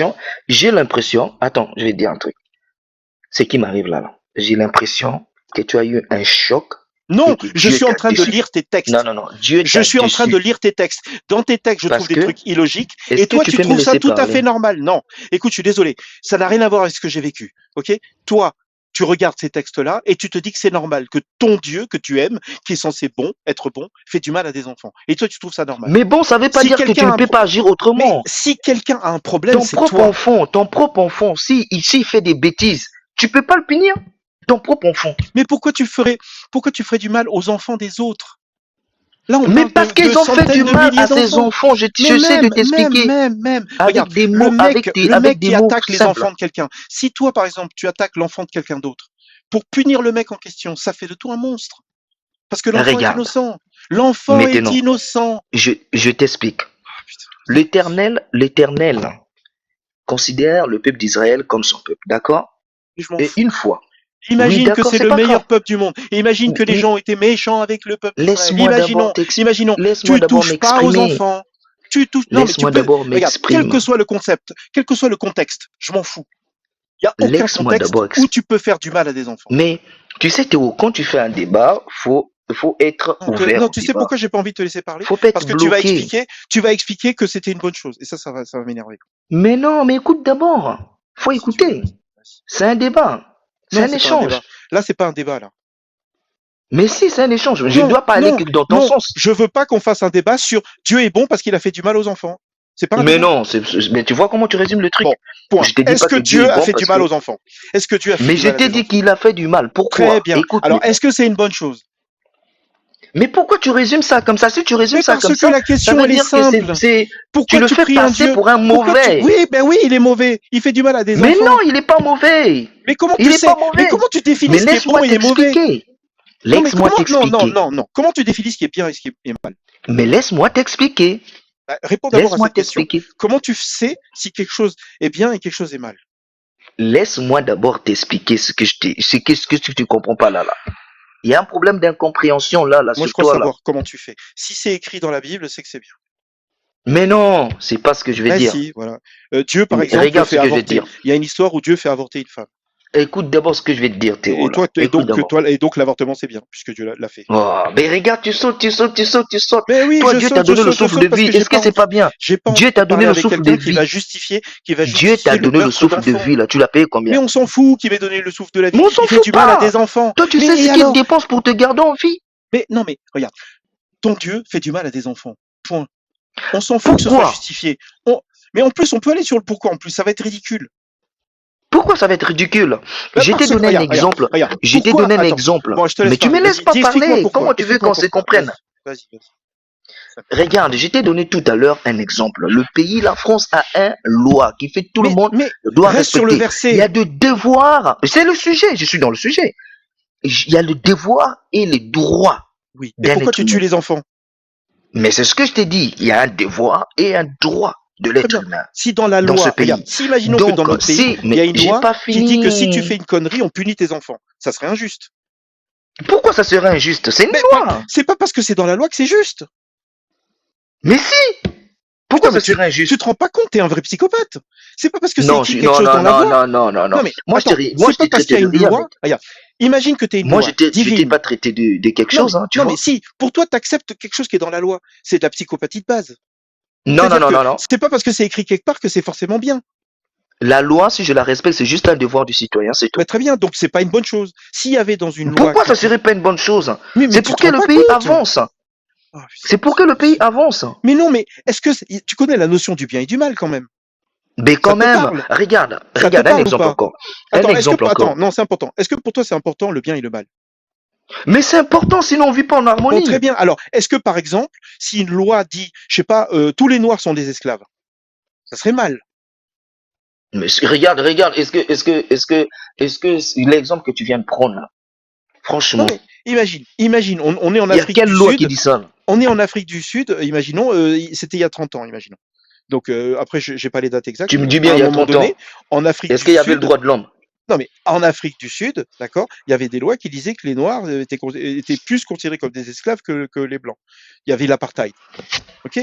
j'ai l'impression, attends, je vais te dire un truc. Ce qui m'arrive là, là. J'ai l'impression que tu as eu un choc et Non, que je Dieu suis en t'a train de déçu. lire tes Non, textes. non, non, Dieu Je t'a suis en train de déçu. lire tes textes. Dans tes textes, je Parce trouve des que, trucs illogiques. est-ce Et que toi, tu tu peux me trouves ça laisser tout à fait parler? normal. Non. Écoute, je suis désolé. Ça n'a rien à voir avec ce que j'ai vécu. OK? Toi, tu regardes ces textes-là et tu te dis que c'est normal que ton Dieu que tu aimes, qui est censé être bon, fait du mal à des enfants. Et toi, tu trouves ça normal. Mais bon, ça veut pas Si dire que tu quelqu'un ne a un peux pas agir autrement. si quelqu'un a un problème, c'est toi. Ton propre enfant, si ici il fait des bêtises, tu peux pas le punir. Ton propre enfant. Mais pourquoi tu ferais du mal aux enfants des autres? Là, on Mais parle parce de qu'ils ont fait centaines du de mal milliers à ces d'enfants. enfants, Mais je sais de t'expliquer. même. Regarde, Avec des le mots, mec, le avec mec des qui mots attaque les simples. enfants de quelqu'un. Si toi, par exemple, tu attaques l'enfant de quelqu'un d'autre, pour punir le mec en question, ça fait de toi un monstre. Parce que l'enfant est Regarde, innocent. L'enfant est maintenant, innocent. je t'explique. Ah, putain, L'Éternel considère le peuple d'Israël comme son peuple, d'accord? mais je m'en Et fous. une fois, oui, Imagine que d'accord, c'est c'est le pas grave. meilleur peuple du monde. Et imagine que les gens ont été méchants avec le peuple d'Israël. Imaginons, Laisse-moi tu d'abord touches pas aux m'exprimer. enfants. Tu touches, non, mais tu Laisse-moi peux, d'abord regarde, quel que m'exprimer. soit le concept, quel que soit le contexte, je m'en fous. Il n'y a aucun Laisse-moi contexte d'abord où exprimer. tu peux faire du mal à des enfants. Mais tu sais, Théo, quand tu fais un débat, faut être ouvert Non, au tu sais débat. pourquoi j'ai pas envie de te laisser parler? Faut pas Parce être que bloqué. tu vas expliquer que c'était une bonne chose. Et ça va m'énerver. Mais non, mais écoute d'abord. Faut Si tu veux, écouter. vas-y. C'est un débat. C'est Non, un c'est pas un débat. échange. Là, c'est pas un débat, là. Mais si, c'est un échange. Je ne Non, dois pas aller non, que dans ton non. sens. Je veux pas qu'on fasse un débat sur Dieu est bon parce qu'il a fait du mal aux enfants. C'est pas un Mais débat. non, mais tu vois comment tu résumes le truc. Bon, point. Je te dis Est-ce pas que que Dieu Dieu est a bon fait du parce mal que... aux enfants? Est-ce que Dieu a fait Mais du je mal à t'ai des dit enfants? qu'il a fait du mal. Très Pourquoi? bien. Écoute Alors, maintenant. est-ce que c'est une bonne chose? Mais pourquoi tu résumes ça comme ça? Si tu résumes Mais ça parce comme que ça, la ça question, veut elle est dire que simple. tu Pourquoi le tu fais pries un passer Dieu? pour un mauvais. Oui, ben oui, il est mauvais. Il fait du mal à des Mais enfants. non, il n'est pas mauvais. Mais comment Il tu n'est sais? pas Mais mauvais. comment tu définis Mais ce qui est bon laisse-moi et est mauvais? t'expliquer. Non, mais Laisse-moi comment? t'expliquer. Non. Comment tu définis ce qui est bien et ce qui est mal? Mais laisse-moi t'expliquer. Bah, réponds d'abord à Laisse-moi cette question. t'expliquer. Comment tu sais si quelque chose est bien et quelque chose est mal? Laisse-moi d'abord t'expliquer ce que tu comprends pas là. Il y a un problème d'incompréhension là Moi, je sur crois toi là. savoir comment tu fais. Si c'est écrit dans la Bible, c'est que c'est bien. Mais non, c'est pas ce que je vais Mais dire. si, voilà. Dieu, par Mais exemple, regarde fait ce que je vais avorter. dire. Il y a une histoire où Dieu fait avorter une femme. Écoute d'abord ce que je vais te dire, Théo là. Écoute d'abord. Et donc l'avortement, c'est bien, puisque Dieu l'a fait. Oh, mais regarde, tu sautes. Mais oui, Toi, Dieu t'a donné le souffle de parce vie. que j'ai Est-ce que pas c'est envie. pas bien? J'ai pas Dieu envie de t'a donné parler le avec souffle de quelqu'un qui vie. va justifier Dieu t'a le donné le meurtre souffle de d'enfants. vie là. Tu l'as payé combien? Mais on s'en fout qu'il m'ait donné le souffle de la vie. Mais on s'en Il fait fout du mal à pas. des enfants. Toi, tu Mais sais et ce qu'il alors? dépense pour te garder en vie. Mais non, mais regarde, ton Dieu fait du mal à des enfants. Point. On s'en fout que ce soit Pourquoi? justifié. Mais en plus, on peut aller sur le pourquoi. En plus, ça va être ridicule. Pourquoi ça va être ridicule? Je t'ai donné un exemple. Regarde. Je t'ai Pourquoi? donne un Attends. exemple. Bon, je te laisse Mais tu me parler. laisses Vas-y, pas explique-moi parler. pourquoi. Comment tu veux qu'on se comprenne? Vas-y. Regarde, je t'ai donné tout à l'heure un exemple. Le pays, la France, a une loi qui fait que tout le monde Mais doit reste sur le respecter. Il y verset. a des devoirs. C'est le sujet. Je suis dans le sujet. Il y a le devoir et les droits Oui. Et d'un pourquoi être tu tues humain. les enfants? Mais c'est ce que je t'ai dit. Il y a un devoir et un droit de Très l'être bien. humain Si dans la dans ce loi, regarde, pays. si imaginons que dans notre pays, il y Mais a une j'ai loi pas qui dit que si tu fini. fais une connerie, on punit tes enfants. Ça serait injuste. Pourquoi ça serait injuste? C'est une Mais loi. c'est pas parce que c'est dans la loi que c'est juste. Mais si. Pourquoi Putain, ça serait tu injuste? te rends pas compte, t'es un vrai psychopathe. C'est pas parce que c'est Non, écrit quelque chose dans la loi. non. Non, mais Moi, attends, moi, je c'est pas t'ai parce qu'il traité y a de une rien, loi. mec. Regarde, imagine que tu es une Moi, loi je t'ai divine. pas traité de quelque chose, hein, tu Non, vois. mais si, pour toi, tu acceptes quelque chose qui est dans la loi. C'est de la psychopathie de base. Non. C'est-à-dire que c'est pas parce que c'est écrit quelque part que c'est forcément bien. La loi, si je la respecte, c'est juste un devoir du citoyen, c'est tout. Bah, très bien, donc c'est pas une bonne chose. S'il y avait dans une loi. Pourquoi ça serait pas une bonne chose? Mais C'est tu pour te que rends le pas pays compte. avance. Oh, C'est pour que le pays avance. Mais non, mais est-ce que tu connais la notion du bien et du mal quand même? Mais quand Ça te même, parle? regarde Ça te un parle ou exemple pas? encore. Attends, Un exemple encore. non, c'est important. Est-ce que pour toi c'est important le bien et le mal? Mais c'est important, sinon on vit pas en Bon, harmonie. très bien. Alors, est-ce que par exemple, si une loi dit, je sais pas, tous les noirs sont des esclaves, ça serait mal? Mais regarde, est-ce que l'exemple que tu viens de prendre là, franchement, Non, mais imagine, on est en il y a Afrique quelle du loi qui Sud. dit ça? On est en Afrique du Sud, imaginons, c'était il y a 30 ans, imaginons. Donc après, j'ai pas les dates exactes, Tu me mais dis à bien un il y a moment 30 ans. donné, en Afrique Est-ce du qu'il y avait le Sud, droit de l'homme? non mais en Afrique du Sud, d'accord, il y avait des lois qui disaient que les Noirs étaient plus considérés comme des esclaves que les Blancs. Il y avait l'apartheid, ok.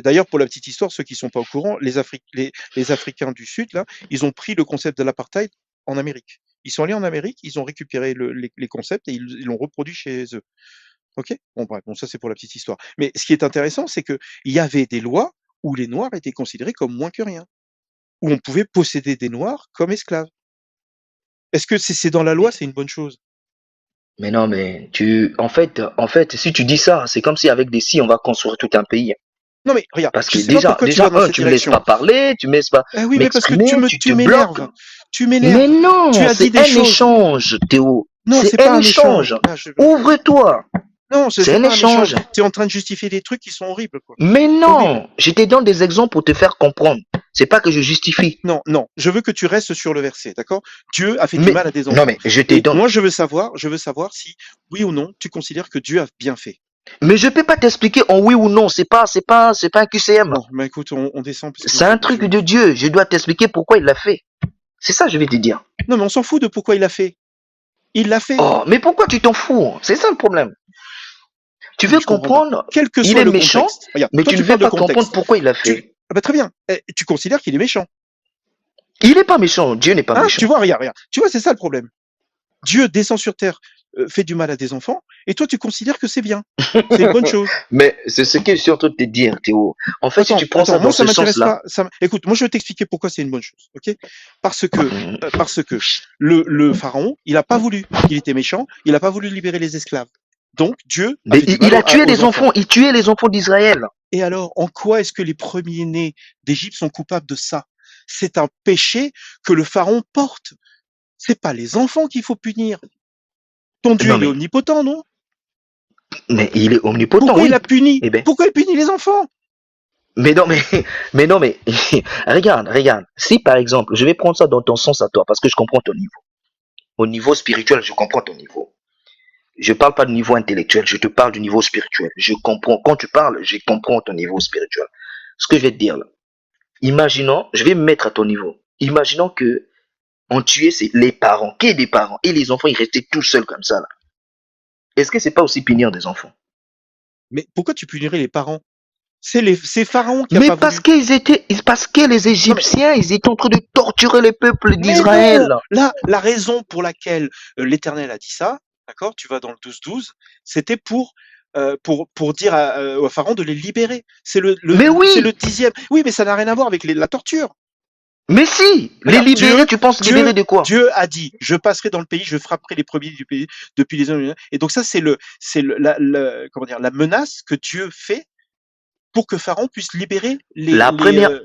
D'ailleurs, pour la petite histoire, ceux qui sont pas au courant, les Africains du Sud là, ils ont pris le concept de l'apartheid en Amérique. Ils sont allés en Amérique, ils ont récupéré les concepts et ils l'ont reproduit chez eux. OK? Bon, bref, bon, ça, c'est pour la petite histoire. Mais ce qui est intéressant, c'est qu'il y avait des lois où les Noirs étaient considérés comme moins que rien, où on pouvait posséder des Noirs comme esclaves. Est-ce que c'est dans la loi, c'est une bonne chose? Mais non, mais en fait, si tu dis ça, c'est comme si avec des si, on va construire tout un pays. Non, mais regarde, Parce je que sais pas pourquoi tu vas dans cette tu me laisses direction. pas parler, tu me laisses pas Ah oui, mais parce que m'exprimer, tu tu te bloques. m'énerves. Tu Mais m'énerves. Tu non, as dit c'est des un choses. échange, Théo. Non, C'est c'est pas un un échange. échange. Là, Ouvre-toi. Non, C'est c'est un pas un échange. échange. Tu es en train de justifier des trucs qui sont horribles, quoi. Mais Horribles. non, je te donne des exemples pour te faire comprendre. C'est pas que je justifie. Non, non, je veux que tu restes sur le verset, d'accord? Dieu a fait du Mais mal à des non, enfants. mais je te Et donne. moi, je veux savoir si, oui ou non, tu considères que Dieu a bien fait. Mais je peux pas t'expliquer en oui ou non. C'est pas un QCM. Bon, bah écoute, on descend parce que C'est un truc de Dieu. Je dois t'expliquer pourquoi il l'a fait. C'est ça, je vais te dire. Non, mais on s'en fout de pourquoi il l'a fait. Il l'a fait. Oh, mais pourquoi tu t'en fous? C'est ça le problème. Tu veux Je comprends pas. comprendre, Quel que il soit est le méchant, contexte. Regarde, mais toi, tu tu ne veux parles de pas comprendre contexte. pourquoi il l'a fait. Ah bah très bien. Tu considères qu'il est méchant. Il n'est pas méchant. Dieu n'est pas Hein, méchant. tu vois, regarde. Tu vois, c'est ça le problème. Dieu descend sur terre, fait du mal à des enfants, et toi, tu considères que c'est bien. C'est une bonne chose. Mais c'est ce que je suis en train de te dire, Théo. En fait, si tu prends ça moi, dans ça ce m'intéresse sens-là, pas. Écoute, moi, je vais t'expliquer pourquoi c'est une bonne chose, ok? Parce que le pharaon, il a pas voulu. Il était méchant. Il a pas voulu libérer les esclaves. Donc, Dieu a mais fait du il mal a tué aux des enfants. Il tuait les enfants d'Israël. Et alors, en quoi est-ce que les premiers-nés d'Égypte sont coupables de ça? C'est un péché que le pharaon porte. C'est pas les enfants qu'il faut punir. Ton Dieu, Non, il est mais, omnipotent, non? mais il est omnipotent, Pourquoi oui. il a puni? Eh ben, Pourquoi il punit les enfants? mais non, mais non, mais regarde. Si par exemple, je vais prendre ça dans ton sens à toi, parce que je comprends ton niveau. Au niveau spirituel, je comprends ton niveau. Je parle pas de niveau intellectuel, je te parle du niveau spirituel. Je comprends, quand tu parles, je comprends ton niveau spirituel. Ce que je vais te dire là, imaginons, je vais me mettre à ton niveau. Imaginons que on tuait les parents, qu'il y ait des parents, et les enfants, ils restaient tout seuls comme ça là. Est-ce que c'est pas aussi punir des enfants? Mais pourquoi tu punirais les parents? C'est Pharaon qui a Mais pas parce voulu. parce que les Égyptiens, ils étaient en train de torturer le peuple Mais d'Israël. non! Là, la raison pour laquelle l'Éternel a dit ça, d'accord, tu vas dans le 12-12, c'était pour dire au Pharaon de les libérer. C'est Mais oui, c'est le 10e. Oui, mais ça n'a rien à voir avec la torture. mais si, les Regarde, libérer, tu penses libérer de quoi? Dieu a dit, je passerai dans le pays, je frapperai les premiers du pays depuis les hommes. Et donc ça, comment dire, la menace que Dieu fait pour que Pharaon puisse libérer La première, Non,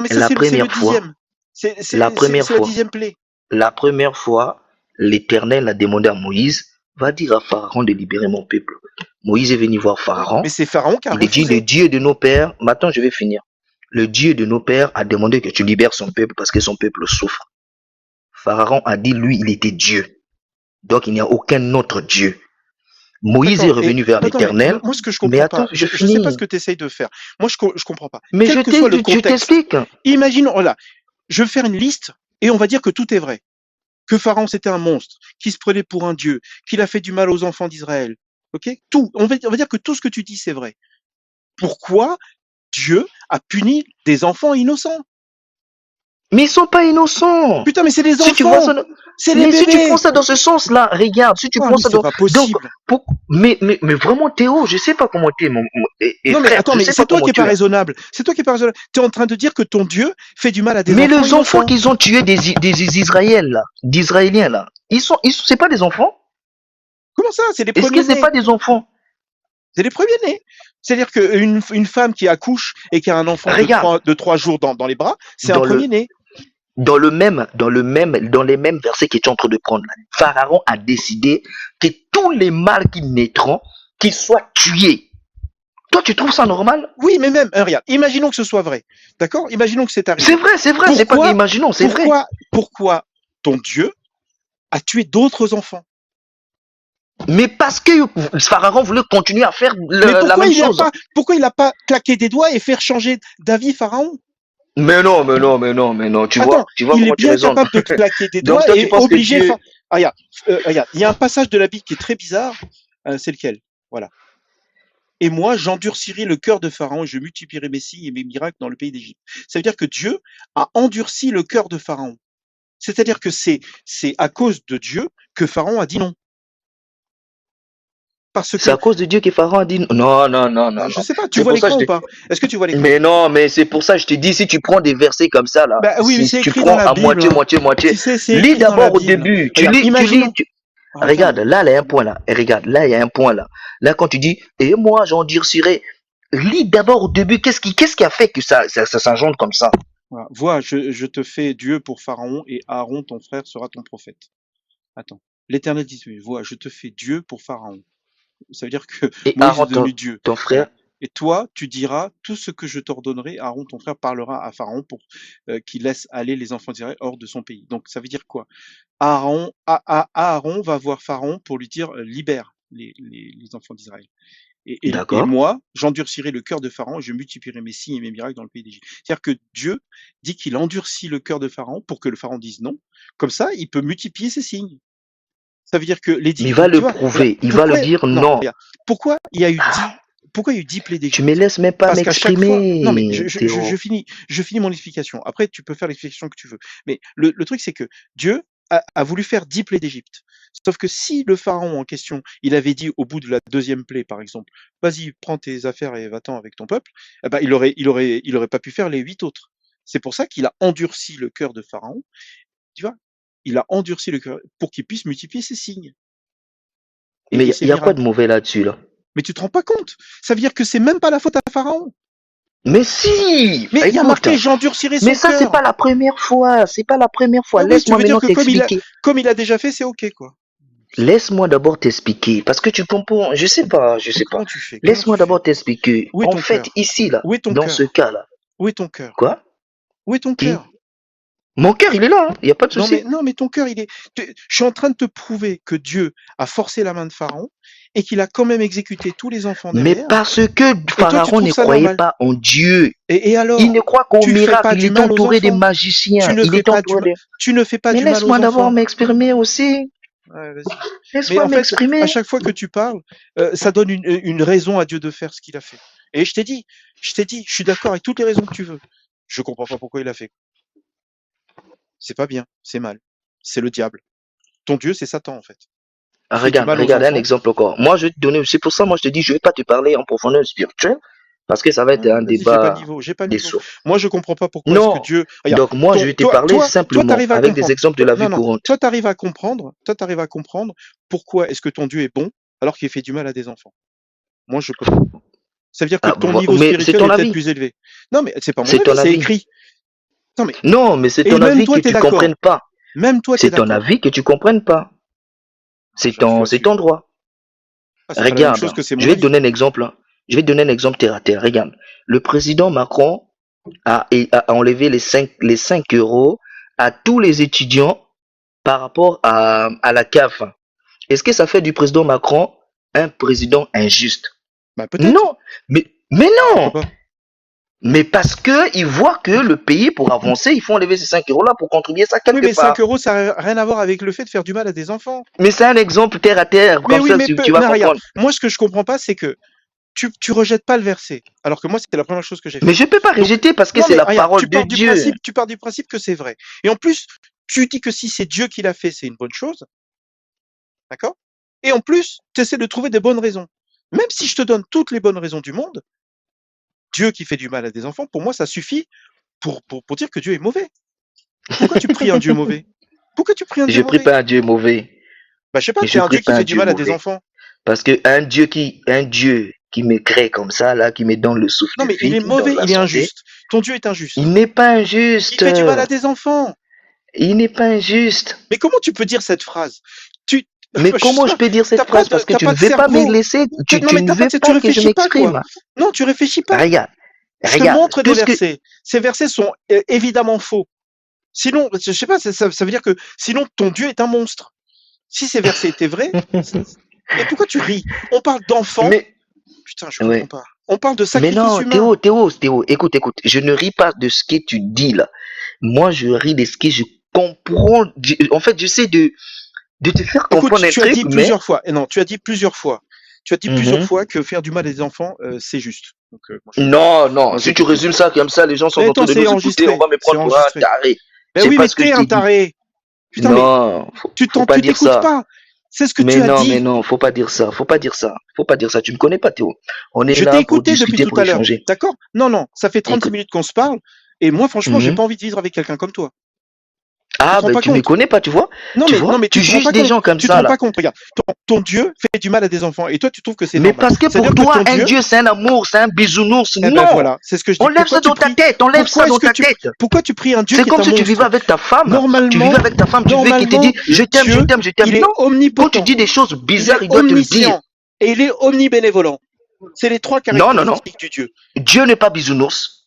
mais ça, la c'est le première fois, 10e. C'est la première la fois, 10e plaie. la première fois, l'Éternel a demandé à Moïse, va dire à Pharaon de libérer mon peuple. Moïse est venu voir Pharaon. Mais c'est Pharaon qui a Il a dit, le refusé. Dieu de nos pères, maintenant je vais finir. Le Dieu de nos pères a demandé que tu libères son peuple parce que son peuple souffre. Pharaon a dit, lui, il était Dieu. Donc il n'y a aucun autre Dieu. Moïse est D'accord. revenu vers Attends, mais l'Éternel. moi, ce que je Mais comprends attends, pas, je je sais finis. pas ce que tu essayes de faire. Moi, je comprends pas. Mais Quel que soit le je contexte, t'explique. imaginons, voilà, je vais faire une liste et on va dire que tout est vrai. Que Pharaon c'était un monstre, qui se prenait pour un dieu, qu'il a fait du mal aux enfants d'Israël. Ok? Tout. On va dire que tout ce que tu dis c'est vrai. Pourquoi Dieu a puni des enfants innocents? Mais ils sont pas innocents. Putain, mais c'est des Si tu vois enfants! ça, C'est les mais si tu bébés! prends ça dans ce sens-là, regarde, si tu Oh, prends mais ça c'est dans, pas donc, possible! mais vraiment Théo, je sais pas comment t'es, et Non, mais frère, attends, je mais sais c'est pas toi comment qui es tu pas es. raisonnable. C'est toi qui es pas raisonnable. Tu es en train de dire que ton Dieu fait du mal à des Mais enfants les enfants innocents. qu'ils ont tués des Israéliens là, d'Israéliens là, c'est pas des enfants? Comment ça? C'est les Est-ce que c'est premiers-nés. pas des enfants? C'est les premiers-nés. C'est-à-dire qu'une femme qui accouche et qui a un enfant Regarde, de 3 jours dans les bras, c'est un dans le, premier-né. dans les mêmes versets que tu es en train de prendre là, Pharaon a décidé que tous les mâles qui naîtront, qu'ils soient tués. Toi, tu trouves ça normal? Oui, mais même, regarde, imaginons que ce soit vrai. D'accord? Imaginons que c'est arrivé. C'est vrai, c'est pas Pourquoi, qu'imaginons, c'est vrai. pourquoi ton Dieu a tué d'autres enfants? Mais parce que Pharaon voulait continuer à faire Mais la même chose. pourquoi il a pas claqué des doigts et faire changer d'avis Pharaon? Mais non, tu Attends, vois il comment est tu bien raisonnes. capable de claquer des Donc doigts toi, tu et penses que obliger Dieu... Ah, regarde, il y a un passage de la Bible qui est très bizarre. C'est lequel? Voilà. Et moi, j'endurcirai le cœur de Pharaon et je multiplierai mes signes et mes miracles dans le pays d'Égypte. Ça veut dire que Dieu a endurci le cœur de Pharaon. C'est-à-dire que c'est à cause de Dieu que Pharaon a dit non. Parce C'est à que, cause de Dieu que Pharaon a dit non. Non, non, non, non, je non. sais pas, tu C'est vois pour ça que l'écran je ou te... pas? Est-ce que tu vois l'écran? Mais non, mais c'est pour ça que je te dis, si tu prends des versets comme ça, là, Bah oui, mais c'est si tu écrit dans prends la à Bible, moitié, hein. moitié, moitié, Tu sais, c'est lis écrit dans la d'abord au Bible. début. Regarde, imaginons. Regarde, Attends, là, il y a un point là. Et regarde, là, il y a un point là. Là, quand tu dis, et moi, j'endurcirai, lis d'abord au début, qu'est-ce qui a fait que ça s'engendre comme ça? voilà. Vois, je te fais Dieu pour Pharaon et Aaron, ton frère, sera ton prophète. Attends. L'Éternel dit, vois, je te fais Dieu pour Pharaon. Ça veut dire que Et Moïse est Aaron, devenu Dieu. ton frère, Voilà. Et toi, tu diras tout ce que je t'ordonnerai. Aaron, ton frère, parlera à Pharaon pour qu'il laisse aller les enfants d'Israël hors de son pays. Donc, ça veut dire quoi? Aaron va voir Pharaon pour lui dire libère les enfants d'Israël. Et d'accord? moi, j'endurcirai le cœur de Pharaon et je multiplierai mes signes et mes miracles dans le pays d'Égypte. C'est-à-dire que Dieu dit qu'il endurcit le cœur de Pharaon pour que le Pharaon dise non. Comme ça, il peut multiplier ses signes. Ça veut dire que les Mais il dix, va tu le vois, regarde, prouver, il va le dire non, non. regarde, pourquoi il y a eu Ah, pourquoi il y a eu 10 plaies tu me d'Égypte? laisses même pas Parce qu'à chaque fois, non mais m'exprimer, Théo. je finis mon explication. Après, tu peux faire l'explication que tu veux. Mais le truc, c'est que Dieu a voulu faire 10 plaies d'Égypte. Sauf que si le pharaon en question, il avait dit au bout de la deuxième plaie, par exemple, vas-y, prends tes affaires et va-t'en avec ton peuple, eh ben, il aurait pas pu faire les 8 autres. C'est pour ça qu'il a endurci le cœur de Pharaon, tu vois. Il a endurci le cœur pour qu'il puisse multiplier ses signes Mais et il ses y a quoi de miracles. mauvais là-dessus, là? Mais tu te rends pas compte. Ça veut dire que c'est même pas la faute à Pharaon. Mais si! Mais il y a Écoute, marqué j'endurcirai mais son ça, c'est cœur. pas la première fois. C'est pas la première fois. Ah oui, tu Laisse-moi veux dire maintenant que t'expliquer. comme il a déjà fait, c'est ok, quoi. Laisse-moi d'abord t'expliquer. Parce que tu comprends, je sais pas, je sais pas. Comment tu fais? Comment tu Laisse-moi fais? d'abord t'expliquer. Où est En ton fait, cœur? ici, là, Où est ton dans ce cœur? cas-là, Où est ton cœur? quoi? Où est ton Qui? cœur? Mon cœur, il est là, hein. Il n'y a pas de souci. Non, mais ton cœur, je suis en train de te prouver que Dieu a forcé la main de Pharaon et qu'il a quand même exécuté tous les enfants Mais derrière. parce que Et toi, tu Pharaon trouves ne ça croyait normal. pas en Dieu. Et Il ne alors? croit qu'au Tu fais pas miracle. Il du est mal aux entouré des enfants. magiciens. Il est entouré de... Tu ne fais pas Mais du mal aux laisse-moi d'abord enfants. m'exprimer aussi. Ouais, vas-y. Mais Laisse-moi en fait, à m'exprimer. chaque fois que tu parles, ça donne une raison à Dieu de faire ce qu'il a fait. Et je t'ai dit, je suis d'accord avec toutes les raisons que tu veux. Je comprends pas pourquoi il a fait. C'est pas bien, c'est mal. C'est le diable. Ton Dieu, c'est Satan, en fait. Il fait du Regarde, mal aux regarde un enfants. exemple encore. Moi, je vais te donner, c'est pour ça, moi, je te dis, je vais pas te parler en profondeur spirituelle, parce que ça va être un Vas-y, j'ai pas le débat niveau, j'ai pas le des niveau. sourds. Moi, je comprends pas pourquoi est-ce que Non. Dieu. Regarde, Donc, moi, je vais te parler toi, simplement t'arrives à avec des comprendre. exemples de la vie Non, non, courante. t'arrives à comprendre pourquoi est-ce que ton Dieu est bon alors qu'il fait du mal à des enfants. Moi, je peux pas. Ça veut dire que Ah, ton niveau mais c'est spirituel ton est peut-être avis. plus élevé. Non, mais c'est pas mon C'est avis, ton c'est avis. écrit. Non, mais, Non, mais c'est et ton même avis que toi, t'es tu d'accord. comprennes pas. Même toi, t'es C'est ton d'accord. avis que tu comprennes pas. Ah, j'arrive pas à C'est ton suivre. droit. Ah, c'est pas la même chose Regarde, que c'est je mon vais te avis. donner un exemple, hein. Je vais te donner un exemple terre à terre. Regarde, le président Macron a enlevé les 5 euros à tous les étudiants par rapport à la CAF. Est-ce que ça fait du président Macron un président injuste? Bah, peut-être. Non, mais Pourquoi non. pas? Mais parce que il voit que le pays, pour avancer, il faut enlever ces 5 euros là pour contribuer ça Oui, quelque mais 5 part. euros, ça n'a rien à voir avec le fait de faire du mal à des enfants. Mais c'est un exemple terre à terre, Mais comme oui, ça mais tu vas non, regarde. comprendre. Moi, ce que je comprends pas, c'est que tu rejettes pas le verset. Alors que moi, c'était la première chose que j'ai Mais fait. je peux pas Donc, rejeter parce que non, c'est mais la regarde, parole de Dieu. tu pars du principe que c'est vrai. Et en plus, tu dis que si c'est Dieu qui l'a fait, c'est une bonne chose. D'accord? Et en plus, tu essaies de trouver des bonnes raisons. Même si je te donne toutes les bonnes raisons du monde, Dieu qui fait du mal à des enfants, pour moi, ça suffit pour dire que Dieu est mauvais. Pourquoi tu pries un Dieu mauvais? Pourquoi tu pries un Dieu Je prie mauvais? pas un Dieu mauvais. Bah, je sais pas, Mais t'es je un prie Dieu qui pas un fait du Dieu mal à des mauvais. enfants. Parce que un Dieu qui me crée comme ça, là, qui me donne le souffle Non, de mais il vie, est qui me donne mauvais, la il est santé, injuste. Ton Dieu est injuste. il n'est pas Il injuste. fait du mal à des enfants. Il n'est pas injuste. Mais comment tu peux dire cette phrase? Tu, Mais je sais comment je pas, peux dire cette phrase? Parce que t'as tu pas ne de veux pas me cerveau. laisser, Non, tu mais ne veux tu pas que je réfléchis pas, quoi. m'exprime. Non, tu réfléchis pas. Regarde, Je te regarde, montre des tout ce que, versets. Ces versets sont évidemment faux. Sinon, je sais pas, ça veut dire que sinon ton Dieu est un monstre. Si ces versets étaient vrais, mais pourquoi tu ris? On parle d'enfants. mais, Putain, je comprends ouais. pas. On parle de Mais sacrifice non, humain. Théo, écoute, je ne ris pas de ce que tu dis là. Moi, je ris de ce que je comprends. En fait, j'essaie de te faire Écoute, comprendre un tu as truc, dit mais plusieurs fois, et non, tu as dit plusieurs fois. Tu as dit plusieurs Mhm. fois que faire du mal à des enfants, c'est juste. Donc, moi, Non, non, je si tu t'écoute. résumes ça comme ça, les gens sont Mais en train attends, de c'est nous écouter, on enregistré. va me C'est prendre pour un enregistré. taré. Ben C'est oui, pas mais ce que t'es je un t'ai dit. taré. Putain, mais Non, tu faut pas dire t'écoutes ça. pas. C'est ce que Mais tu as non, mais dit. non, faut pas dire ça. Faut pas dire ça. Faut pas dire ça. Tu me connais pas, Théo. On est Je t'ai là pour écouté depuis discuter, tout pour à l'heure. échanger. D'accord? Non, non, ça fait 36 Écoute. minutes qu'on se parle. Et moi, franchement, j'ai Mhm. pas envie de vivre avec quelqu'un comme toi. Tu te Ah, rends ben pas tu me compte? connais pas, tu vois? Non, Tu mais, non, vois? mais Tu tu te rends juges pas des compte. gens comme Tu te ça, rends là. pas compte. Regarde, ton Dieu fait du mal à des enfants. Et toi, tu trouves que c'est Mais normal. parce que C'est-à-dire pour que toi, ton un Dieu, Dieu, c'est un amour, c'est un bisounours. eh ben Non! voilà, c'est ce que je dis. Enlève ça dans ta tête, enlève ça dans ta tête. Pourquoi tu pries un Dieu C'est qui est comme un si tu vivais monstre? avec ta femme. Tu Normalement, vivais avec ta femme, tu veux qu'il te dise je t'aime, je Dieu, t'aime, je t'aime. il est Non! Quand tu omnipotent, dis des choses il est bizarres, il doit te le dire. omniscient et il est omnibénévolent. C'est les trois Non, non, non. caractéristiques du Dieu. Dieu n'est pas bisounours.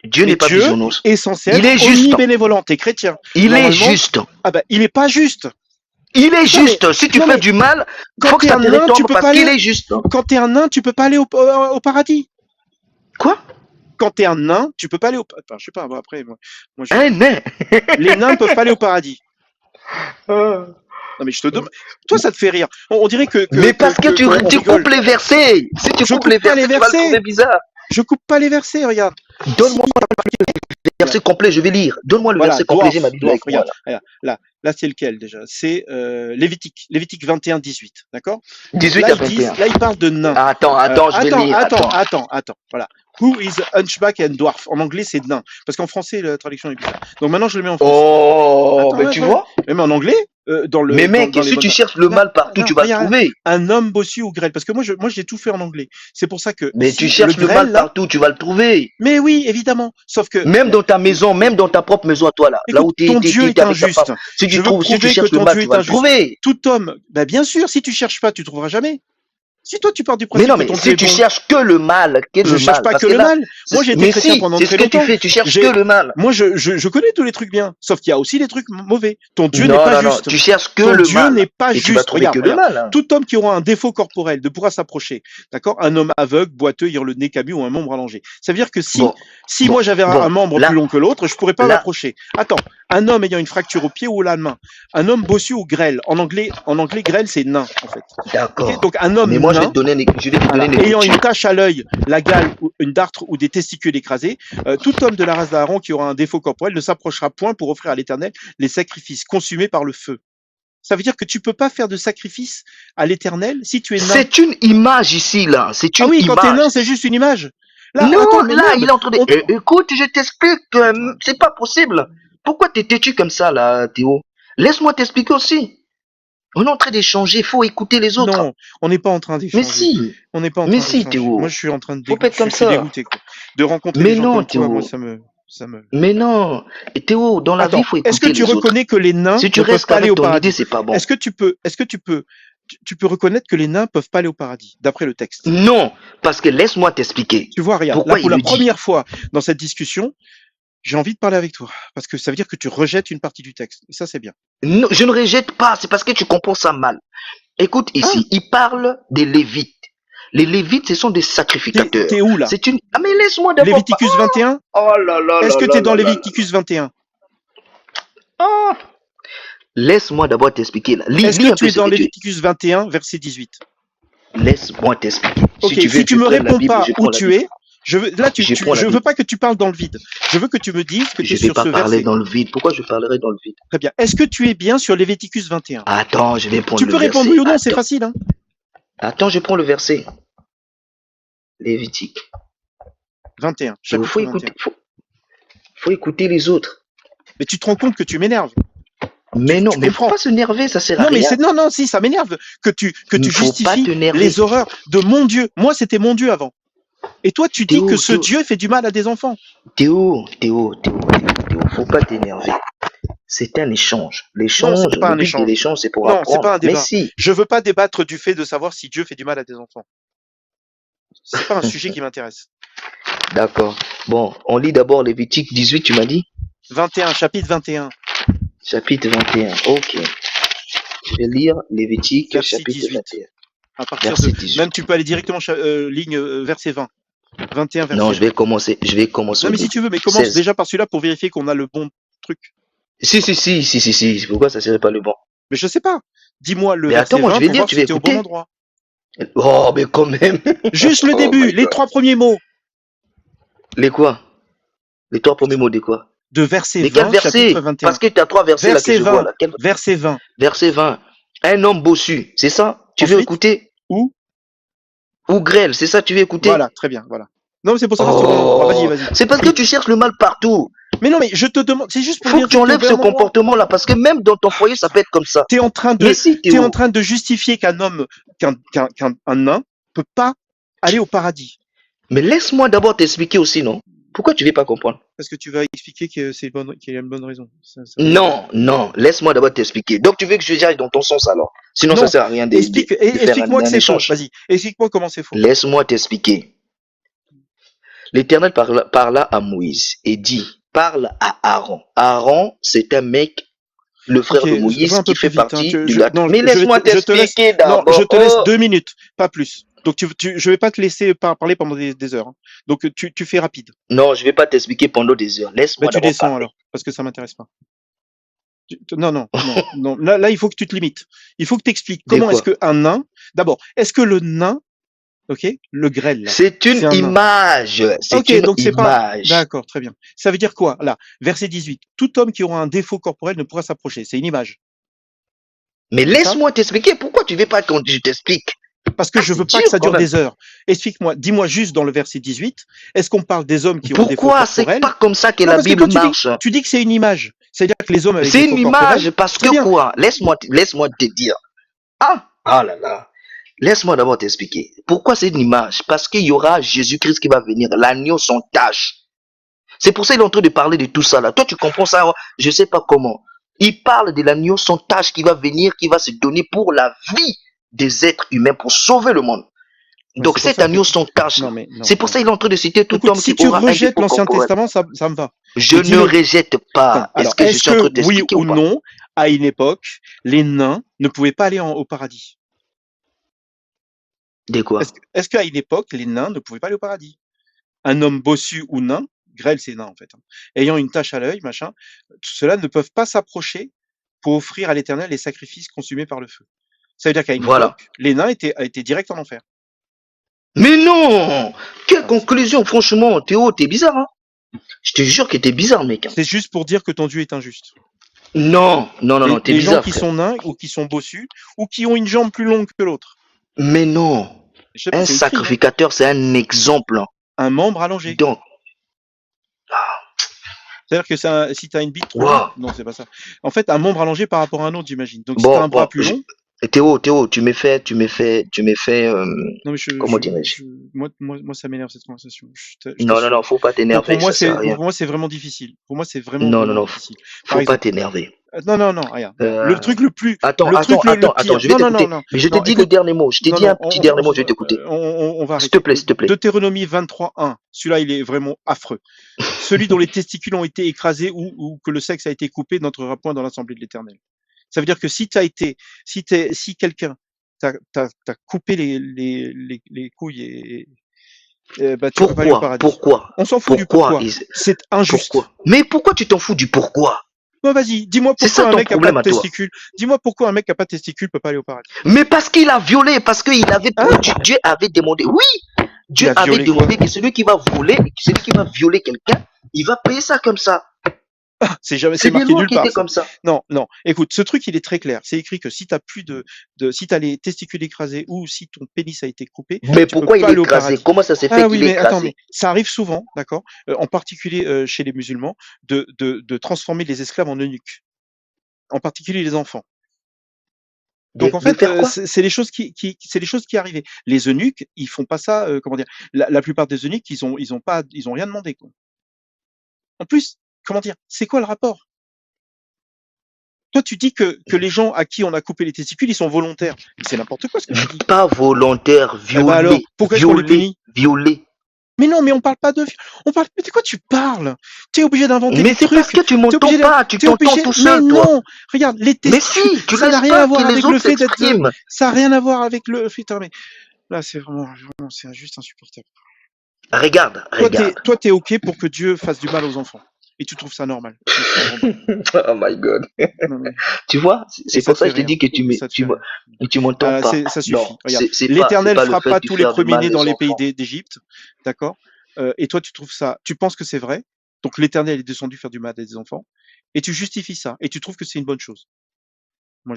Dieu Mais n'est pas Dieu bisounours. est censé Il être est juste. omnibénévolent. T'es chrétien. Il est Normalement, juste. ah ben, il est pas juste. Il est Non, mais- juste. Si tu non, fais mais du mal, quand faut que t'es ça un te nain, tu retombe peux parce pas qu'il aller. est juste. Quand t'es un nain, tu peux pas aller au paradis. Quoi? Quand t'es un nain, tu peux pas aller au. Enfin, je sais pas. Bon, après, moi, Un nain. les nains ne peuvent pas aller au paradis. Non, mais je te demande. Toi, ça te fait rire. On dirait que. Mais parce que tu on tu rigole. coupes les versets. Si tu Je coupes coupe les pas versets, les tu vas le versets. trouver bizarre. Je coupe pas les versets, regarde. Donne-moi le verset complet, je vais lire. Donne-moi le Voilà, verset complet, j'ai ma dwarf, Bible avec moi. regarde. Là, c'est lequel déjà? C'est Lévitique 21, 18, d'accord? 18 Là, à ils disent, 21. là, ils parlent de nains. Attends, je vais lire. Attends. Voilà. Who is hunchback and dwarf? En anglais, c'est nain. Parce qu'en français, la traduction est bizarre. Donc maintenant, je le mets en français. Oh, Attends, mais tu vois? Même en anglais, dans le. Mais mec, dans les si tu bonnes- cherches le Non, mal partout, non, tu vas le regarde, trouver. un homme bossu ou grêle. Parce que moi, j'ai tout fait en anglais. C'est pour ça que. Mais si tu cherches le grêle, mal là, partout, tu vas le trouver. mais oui, évidemment. Sauf que. Même dans ta maison, même dans ta propre maison à toi là. Là Écoute, où tu ton Dieu est es avec ta injuste. femme. Si Je tu veux trouves, si tu prouver que cherches le ton mal, Dieu tu est vas le injuste. trouver. Tout homme, ben bien sûr, si tu cherches pas, tu trouveras jamais. Si toi tu pars du Mais principe non, que mais ton Dieu si est tu bon, cherches que le mal, je cherche pas parce que que le là, mal. Moi j'ai été mais chrétien si, pendant c'est très ce que tu longtemps. fais, tu cherches que le mal. Moi je connais tous les trucs bien, sauf qu'il y a aussi des trucs mauvais. Ton Dieu n'est Non, pas non, non, juste. tu cherches que Ton le Dieu mal. n'est pas Et tu vas juste. trouver que Regarde. le mal. Hein. Tout homme qui aura un défaut corporel ne pourra s'approcher. D'accord? Un homme aveugle, boiteux, ayant le nez camus ou un membre allongé. Ça veut dire que si Bon, moi j'avais bon, un membre là- plus long que l'autre, je pourrais pas là- m'approcher. Attends, un homme ayant une fracture au pied ou à la main, un homme bossu ou grêle. En anglais, grêle c'est nain en fait. D'accord. Ok, donc un homme Mais moi, je vais nain, te donner, voilà, les ayant une Lévitique. tache à l'œil, la gale, ou une dartre ou des testicules écrasés, tout homme de la race d'Aaron qui aura un défaut corporel ne s'approchera point pour offrir à l'Éternel les sacrifices consumés par le feu. Ça veut dire que tu peux pas faire de sacrifice à l'Éternel si tu es nain. C'est une image ici, là. C'est une Ah oui, quand t'es image. nain, c'est juste une image. Là, Non, attends, mais là, merde, il est en train de... on- Écoute, je t'explique. C'est pas possible. Pourquoi t'es têtu comme ça, là, Théo? Laisse-moi t'expliquer aussi. On est en train d'échanger, faut écouter les autres. Non, on n'est pas en train Mais d'échanger. si. On n'est pas en Mais train si, d'échanger. Théo. Moi, je suis en train de Faut pas être comme je suis ça. dégoûté, quoi. De rencontrer Mais des gens non, comme toi, Théo. moi, ça me. Mais non. Et Théo, dans la Attends, vie, il faut écouter est-ce que tu les autres. reconnais que les nains Si tu ne peuvent restes pas aller avec au ton paradis? idée, c'est pas bon. Est-ce que tu peux reconnaître que les nains peuvent pas aller au paradis, d'après le texte? Non, parce que laisse-moi t'expliquer. Tu vois, regarde, Pourquoi là, pour il la le dit? première fois dans cette discussion, j'ai envie de parler avec toi. Parce que ça veut dire que tu rejettes une partie du texte. Et ça, c'est bien. Non, je ne rejette pas, c'est parce que tu comprends ça mal. Écoute ici, il parle des Lévites. Les Lévites, ce sont des sacrificateurs. T'es où, là? C'est une... Ah mais laisse-moi d'abord... Léviticus 21? Oh là là Est-ce là que là t'es dans là là. Léviticus 21? Ah. Laisse-moi d'abord t'expliquer. Là. Est-ce Lis que un tu peu es ce dans que tu... Léviticus 21, verset 18? Laisse-moi t'expliquer. Ok, si tu veux, si tu me prennes la réponds Bible, pas je où prends la tu Bible. es, je veux, là, Je prends la je veux Bible. pas que tu parles dans le vide. Je veux que tu me dises que tu Je es vais sur pas ce parler verset. dans le vide. Pourquoi je parlerai dans le vide? Très bien. Est-ce que tu es bien sur Léviticus 21? Attends, je vais prendre Tu le peux verset. répondre oui ou non, c'est Attends. facile, hein. Attends, je prends le verset. Lévitique. 21, Il chapitre faut 21. écouter, faut écouter les autres. Mais tu te rends compte que tu m'énerves. Mais non, tu mais faut comprends. pas se nerver, ça sert à Non, mais rien. non, si, ça m'énerve que tu Faut pas justifies t'énerver. les horreurs de mon Dieu. Moi, c'était mon Dieu avant. Et toi, tu dis Théo, que ce Théo. Dieu fait du mal à des enfants. Théo, faut pas t'énerver. C'est un échange. L'échange, c'est pas le un but de échange. l'échange, c'est pour Non, apprendre. c'est pas un débat. Mais si. Je veux pas débattre du fait de savoir si Dieu fait du mal à des enfants. C'est pas un sujet qui m'intéresse. D'accord. Bon, on lit d'abord Lévitique 18, tu m'as dit? 21, chapitre 21. Chapitre 21. Ok. Je vais lire Lévitique, Verset chapitre 18. 21. À partir Verset de, 18. même tu peux aller directement ligne verset 20. 21 verset Non, 20. je vais commencer Non, au mais si début. tu veux, mais commence 16. déjà par celui-là pour vérifier qu'on a le bon truc. Si. Pourquoi ça serait pas le bon? Mais je sais pas. Dis-moi le Mais verset attends, moi, 20 je vais pour lire, voir tu si vas t'es au écouter. bon endroit. Oh, mais quand même. Juste le Oh début, my les God. 3 premiers mots. Les quoi? Les 3 premiers mots de quoi? de verset Mais quel 20, verset? chapitre 21. Parce que tu as 3 versets là que Verset je vois 20, là. Quel... verset 20. Verset 20. Un homme bossu, c'est ça? Tu veux Ensuite, écouter? où? Ou grêle, c'est ça? Tu veux écouter? Voilà, très bien, voilà. Non, mais c'est pour savoir si tu comprends. Bon, vas-y, Oh, vas-y. c'est parce que Oui. tu cherches le mal partout. Mais non, mais je te demande, c'est juste pour Faut dire que tu que t'es au enlèves ce même endroit. comportement-là, parce que même dans ton foyer, ça peut être comme ça. T'es en train Mais de, si, t'es en Théo. train de justifier qu'un homme, qu'un nain peut pas aller au paradis. Mais laisse-moi d'abord t'expliquer aussi, non? Pourquoi tu ne veux pas comprendre? Parce que tu vas expliquer que c'est bonne, qu'il y a une bonne raison. Ça Non, non, laisse-moi d'abord t'expliquer. Donc tu veux que je aille dans ton sens alors? Sinon, ça non, sert à rien de faire explique-moi que un c'est faux. échange. Vas-y, explique-moi comment c'est faux. Laisse-moi t'expliquer. L'Éternel parla à Moïse et dit, parle à Aaron. Aaron, c'est un mec, le frère Ok, de va Moïse, un peu qui fait plus vite. Hein. partie du lac. Non, Mais laisse-moi je te laisse. t'expliquer Non, je d'abord. te laisse Oh, 2 minutes, pas plus. Donc je vais pas te laisser parler pendant des heures. Hein. Donc tu fais rapide. non, je ne vais pas t'expliquer pendant des heures. Ben Laisse-moi tu d'abord descends parler. alors, parce que ça m'intéresse pas. Non. Là, il faut que tu te limites. Il faut que tu expliques De comment est-ce quoi? qu'un nain. D'abord, est-ce que le nain, ok, le grêle là, C'est une c'est un nain. image. C'est Ok, une donc c'est pas. image. D'accord, très bien. Ça veut dire quoi là? Verset 18. Tout homme qui aura un défaut corporel ne pourra s'approcher. C'est une image. Mais C'est ça? laisse-moi t'expliquer. Pourquoi tu ne veux pas que je t'explique? Parce que Ah, je c'est veux pas que dur ça quand dure même. des heures. Explique-moi, dis-moi juste dans le verset 18, est-ce qu'on parle des hommes qui ont un défaut Pourquoi? C'est corporel? pas comme ça que Non, la parce que Bible toi marche. tu dis que c'est une image. C'est-à-dire que les hommes avec C'est défaut une corporel, image parce très que bien. quoi? Laisse-moi te dire. Ah là là. Laisse-moi d'abord t'expliquer. Pourquoi c'est une image? Parce qu'il y aura Jésus-Christ qui va venir, l'agneau sans tache. C'est pour ça qu'il est en train de parler de tout ça là. Toi, tu comprends ça? Je sais pas comment. Il parle de l'agneau sans tache qui va venir, qui va se donner pour la vie des êtres humains, pour sauver le monde. Ouais, Donc c'est pour cet ça que. agneau sans tache Non, là, mais non, c'est pour non. ça qu'il est en train de citer tout Écoute, homme si qui tu aura un rejettes défaut l'Ancien corporel. Testament, ça me va. Je Mais ne dis-le. rejette Attends, pas. Est-ce alors, que je est-ce suis en train que, de oui t'expliquer ou ou pas? non, à une époque, les nains ne pouvaient pas aller au paradis? De quoi? Est-ce qu'à une époque, les nains ne pouvaient pas aller au paradis? Un homme bossu ou nain, grêle c'est nain en fait, hein, ayant une tache à l'œil, machin, ceux-là ne peuvent pas s'approcher pour offrir à l'Éternel les sacrifices consumés par le feu. Ça veut dire qu'à une Voilà. époque, les nains étaient directs en enfer. Mais non! Quelle Ah, conclusion, franchement, Théo, t'es bizarre, hein? Je te jure que t'es bizarre, mec. Hein. c'est juste pour dire que ton Dieu est injuste. Non, non, non, non, t'es Les gens bizarre, qui frère. sont nains ou qui sont bossus ou qui ont une jambe plus longue que l'autre. Mais non. Je sais pas, Un c'est écrit, hein. sacrificateur, c'est un exemple. Hein. Un membre allongé. Donc, C'est-à-dire que si tu as une bite trop longue, waouh. non, c'est pas ça. En fait, un membre allongé par rapport à un autre, j'imagine. Donc, si tu as Bon, un bras bon, plus long, Théo, tu m'es fait, non, mais comment dirais-je? moi, ça m'énerve cette conversation. Je Non, non, t'assure. non, faut pas t'énerver, ça sert à rien. Pour moi, c'est vraiment difficile. Pour moi, c'est Non, non, vraiment non, difficile. Par faut pas exemple, t'énerver. non, regarde. Le truc le plus, Attends, le truc le attends, pire. je vais t'écouter. Mais je te Non, dis le écoute, dernier mot. Je t'ai non, dit un non, petit dernier mot, je vais t'écouter. on va S'il te arrêter. plaît, s'il te plaît. Deutéronomie 23:1. Celui-là, il est vraiment affreux. Celui dont les testicules ont été écrasés ou que le sexe a été coupé n'entrera point dans l'assemblée de l'Éternel. Ça veut dire que si quelqu'un t'a coupé les couilles bah, tu peux pas aller au paradis. Pourquoi? On s'en fout du pourquoi. C'est injuste. Pourquoi? Mais pourquoi tu t'en fous du pourquoi? Bah, vas-y, dis-moi C'est ça pourquoi un ton mec a pas problème de à toi. testicules. Dis-moi pourquoi un mec a pas de testicules peut pas aller au paradis. Mais parce qu'il a violé, parce qu'il avait, Hein? Dieu avait demandé. Oui, Dieu Il a avait violé demandé quoi? que celui qui va voler, celui qui va violer quelqu'un, il va payer ça comme ça. C'est C'est des marqué lois nulle qui part, étaient ça. comme ça. Non. Écoute, ce truc, il est très clair. C'est écrit que si t'as plus si t'as les testicules écrasés ou si ton pénis a été coupé, Mais tu peux pourquoi il pas est aller au écrasé? paradis. Comment ça s'est fait Ah qu'il oui, est mais attends, écrasé? mais ça arrive souvent, d'accord? En particulier chez les musulmans, de transformer les esclaves en eunuques. En particulier les enfants. Donc en De fait, faire quoi? c'est les choses c'est les choses qui arrivaient. Les eunuques, ils font pas ça, comment dire? La plupart des eunuques, ils ont rien demandé, quoi. En plus, comment dire? C'est quoi le rapport? Toi, tu dis que les gens à qui on a coupé les testicules, ils sont volontaires. Mais c'est n'importe quoi ce que tu dis. Pas volontaire, Eh ben alors, violé, pourquoi est-ce qu'on les punit? violé. Mais non, mais on parle pas de, mais de quoi tu parles? T'es obligé d'inventer Mais des c'est trucs. parce que tu T'es m'entends obligé pas, tu t'es t'entends obligé, tout mais seul, toi. non! Regarde, les Mais testicules, si, tu ça n'a laisses rien à pas voir que les avec le autres fait d'être, s'expriment. ça n'a rien à voir avec le fait, mais là, c'est vraiment, c'est juste insupportable. Regarde. Toi, t'es OK pour que Dieu fasse du mal aux enfants. Et tu trouves ça normal. Oh my God. Non, mais... Tu vois, c'est pour ça que je te dis que tu m'entends pas. Ça suffit. Non, Regarde, c'est l'Éternel pas le frappera fait de tous les faire du mal premiers-nés dans aux les pays enfants. d'Égypte, d'accord? Et toi, tu penses que c'est vrai? Donc l'Éternel est descendu faire du mal à des enfants, et tu justifies ça, et tu trouves que c'est une bonne chose. Moi,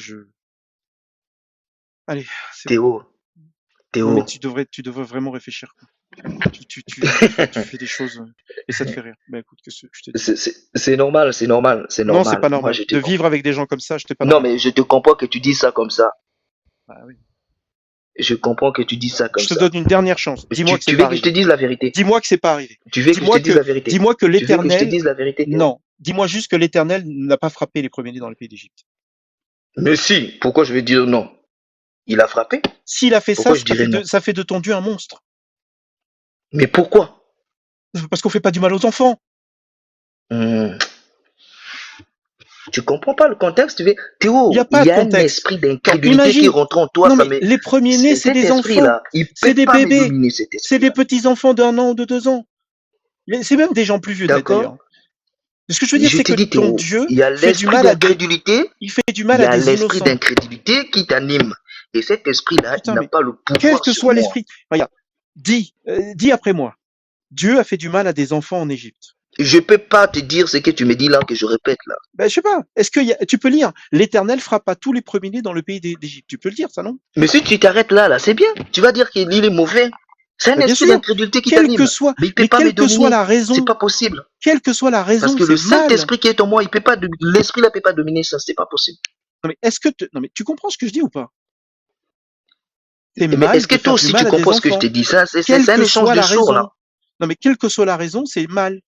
allez, c'est bon. Théo, Non, mais Théo, tu devrais vraiment réfléchir, quoi. Tu fais des choses, et ça te fait rire. Ben écoute, qu'est-ce que je te dis? c'est normal, c'est normal, c'est Non, c'est normal. pas Moi, normal. je te De comprends. vivre avec des gens comme ça, pas Non, normal. mais je te comprends que tu dis ça comme ça. Bah oui. Je comprends que tu dis ça comme Je te ça. donne une dernière chance. Dis-moi que Tu c'est veux pas que je te arrivé. dise la vérité? Dis-moi que c'est pas arrivé. Tu veux que je te dise la vérité? Dis-moi que Tu veux que je te l'Éternel, dise la vérité, Théo? non. Dis-moi juste que l'Éternel n'a pas frappé les premiers-nés dans le pays d'Égypte. Mais si, pourquoi je vais dire non? Il a frappé? S'il a fait Pourquoi ça, je dirais non? ça fait de ton Dieu un monstre. Mais pourquoi? Parce qu'on fait pas du mal aux enfants. Hmm. Tu comprends pas le contexte? Théo, Il n'y a il pas y de a un contexte. esprit Attends, d'incrédulité qui imagine. rentre en toi. Non, Ça mais les premiers-nés, c'est cet des enfants. esprit-là, il C'est peut des pas me bébés. dominer, cet C'est des esprit-là. petits enfants d'1 an ou de 2 ans. C'est même des gens plus vieux d'ailleurs. D'accord? Ce que je veux dire, Je c'est te que dis, ton Théo, Dieu il y a fait du l'esprit mal à des, d'incrédulité, il fait du il mal y à a des l'esprit innocents. d'incrédulité qui t'anime. Et cet esprit-là, il Putain, n'a mais pas le quel pouvoir que sur soit moi. l'esprit, regarde, dis après moi. Dieu a fait du mal à des enfants en Égypte. Je peux pas te dire ce que tu me dis là, que je répète là. Ben, je sais pas. Est-ce que tu peux lire l'Éternel frappa tous les premiers-nés dans le pays d'Égypte. Tu peux le dire, ça, non? Mais si tu t'arrêtes là, c'est bien. Tu vas dire qu'il est mauvais. C'est un Ben, bien esprit sûr. d'incrédulité qui Quelle que t'anime. soit, Mais il peut mais pas me quelle que soit dominer. la C'est raison, pas possible. quelle que soit la Parce raison, que le c'est mal. Saint-Esprit qui est en moi, il peut pas, l'esprit là peut pas dominer ça. C'est pas possible. Non, mais non, mais tu comprends ce que je dis ou pas? C'est Mais mal est-ce que de toi faire du aussi tu mal à des comprends ce que je enfants. te dis? Ça, c'est Quelle un que échange soit de la sourds là. raison. Non, mais quelle que soit la raison, c'est mal.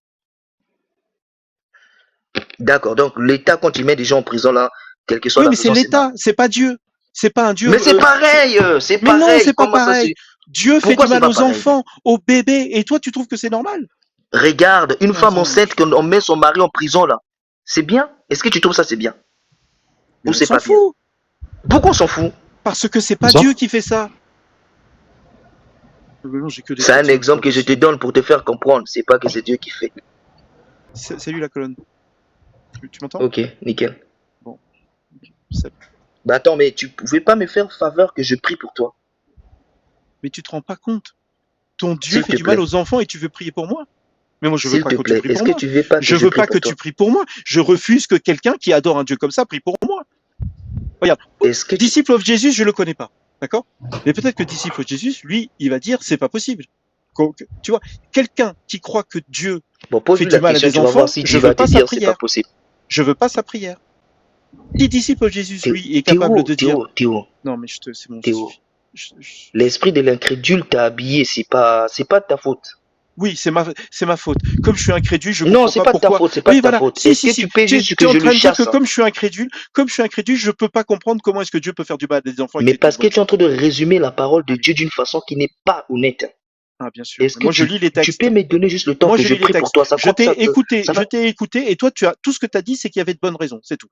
D'accord. Donc l'État, quand il met des gens en prison là, quelle que soit Oui, la mais c'est raison, c'est mal. l'État, c'est pas Dieu. C'est pas un Dieu. Mais c'est pareil, c'est Mais non, pareil. c'est pas Comment ça pareil. c'est? Dieu fait Pourquoi du c'est mal pas aux pareil? enfants, aux bébés, et toi, tu trouves que c'est normal? Regarde, une femme Attends, enceinte, quand on met son mari en prison là, c'est bien? Est-ce que tu trouves ça c'est bien? mais Ou on c'est s'en pas bien? fout, Pourquoi on s'en fout? parce que c'est pas Ça Dieu qui fait ça. Non, j'ai que des C'est un chrétiens, exemple pas que je te possible. donne pour te faire comprendre. C'est pas que c'est Dieu qui fait. Salut la colonne. Tu m'entends? Ok, nickel. Bon, ok, salut. Bah attends, mais tu pouvais pas me faire faveur que je prie pour toi? Mais tu te rends pas compte. Ton Dieu S'il fait te du mal plaît. aux enfants et tu veux prier pour moi? Mais moi, je veux S'il pas te que tu plaît. pries Est-ce pour que moi. tu veux pas que Je je veux prie pas que pour tu toi? pries pour moi. Je refuse que quelqu'un qui adore un Dieu comme ça prie pour moi. Regarde, Est-ce que tu... disciple of Jésus, je le connais pas. D'accord? Mais peut-être que disciple of Jésus, lui, il va dire c'est pas possible. Tu vois, quelqu'un qui croit que Dieu Bon, fait pose-lui du la mal à question, des tu vas voir enfants, si je il veux va te pas sa dire c'est pas prière. possible. Je veux pas sa prière. Si disciple of Jésus, lui, est capable de dire non, mais c'est bon, ça Théo, suffit. l'esprit de l'incrédule t'a habillé, c'est pas de ta faute. Oui, c'est ma faute. Comme je suis incrédule, je Non, comprends c'est pas pas de ta pourquoi. faute, c'est pas Oui, de ta voilà. faute. Si, Est-ce si, que si. tu peux Tu juste es que en je le train de dire que chasse? comme je suis incrédule, je peux pas comprendre comment est-ce que Dieu peut faire du mal à des enfants. Mais parce que tu es en train de résumer la parole de Dieu d'une façon qui n'est pas honnête. Ah, bien sûr. Est-ce que Moi, je lis les tu textes. peux me donner juste le temps Moi, que je je lis les prie pour textes. toi? Ça Je compte, ça t'ai écouté, va. et toi, tout ce que tu as dit, c'est qu'il y avait de bonnes raisons, c'est tout.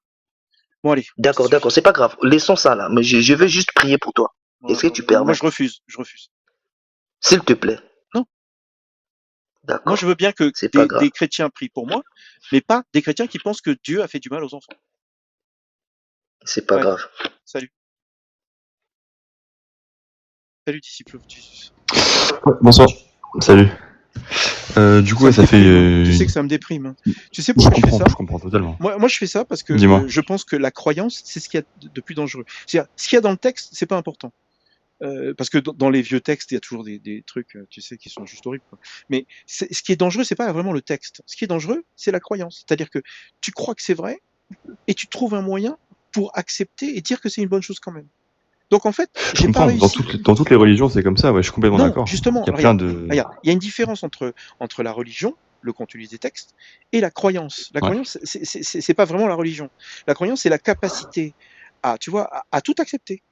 Bon, allez. D'accord, Ça suffit. d'accord, c'est pas grave. Laissons ça là. Mais je veux juste prier pour toi. Est-ce que tu Moi, permets? je refuse. S'il te plaît. Non. Moi, D'accord. je veux bien que C'est pas grave. des chrétiens prient pour moi, mais pas des chrétiens qui pensent que Dieu a fait du mal aux enfants. C'est pas Ouais. grave. Salut. Salut, disciple of Jesus. Bonsoir. Salut. Du coup, ça fait. Tu sais que ça me déprime. Hein. Tu sais pourquoi je fais ça? Je comprends totalement. Moi, je fais ça parce que je pense que la croyance, c'est ce qu'il y a de plus dangereux. C'est-à-dire, ce qu'il y a dans le texte, c'est pas important. Parce que dans les vieux textes, il y a toujours des trucs, tu sais, qui sont juste horribles. Quoi. Mais ce qui est dangereux, c'est pas vraiment le texte. Ce qui est dangereux, c'est la croyance. C'est-à-dire que tu crois que c'est vrai et tu trouves un moyen pour accepter et dire que c'est une bonne chose quand même. Donc en fait, j'ai pas réussi. Dans toutes les religions, c'est comme ça. Ouais, je suis complètement d'accord. Justement, il y a il y a une différence entre la religion, quand tu lis des textes, et la croyance. La croyance, c'est pas vraiment la religion. La croyance, c'est la capacité à, tu vois, à tout accepter.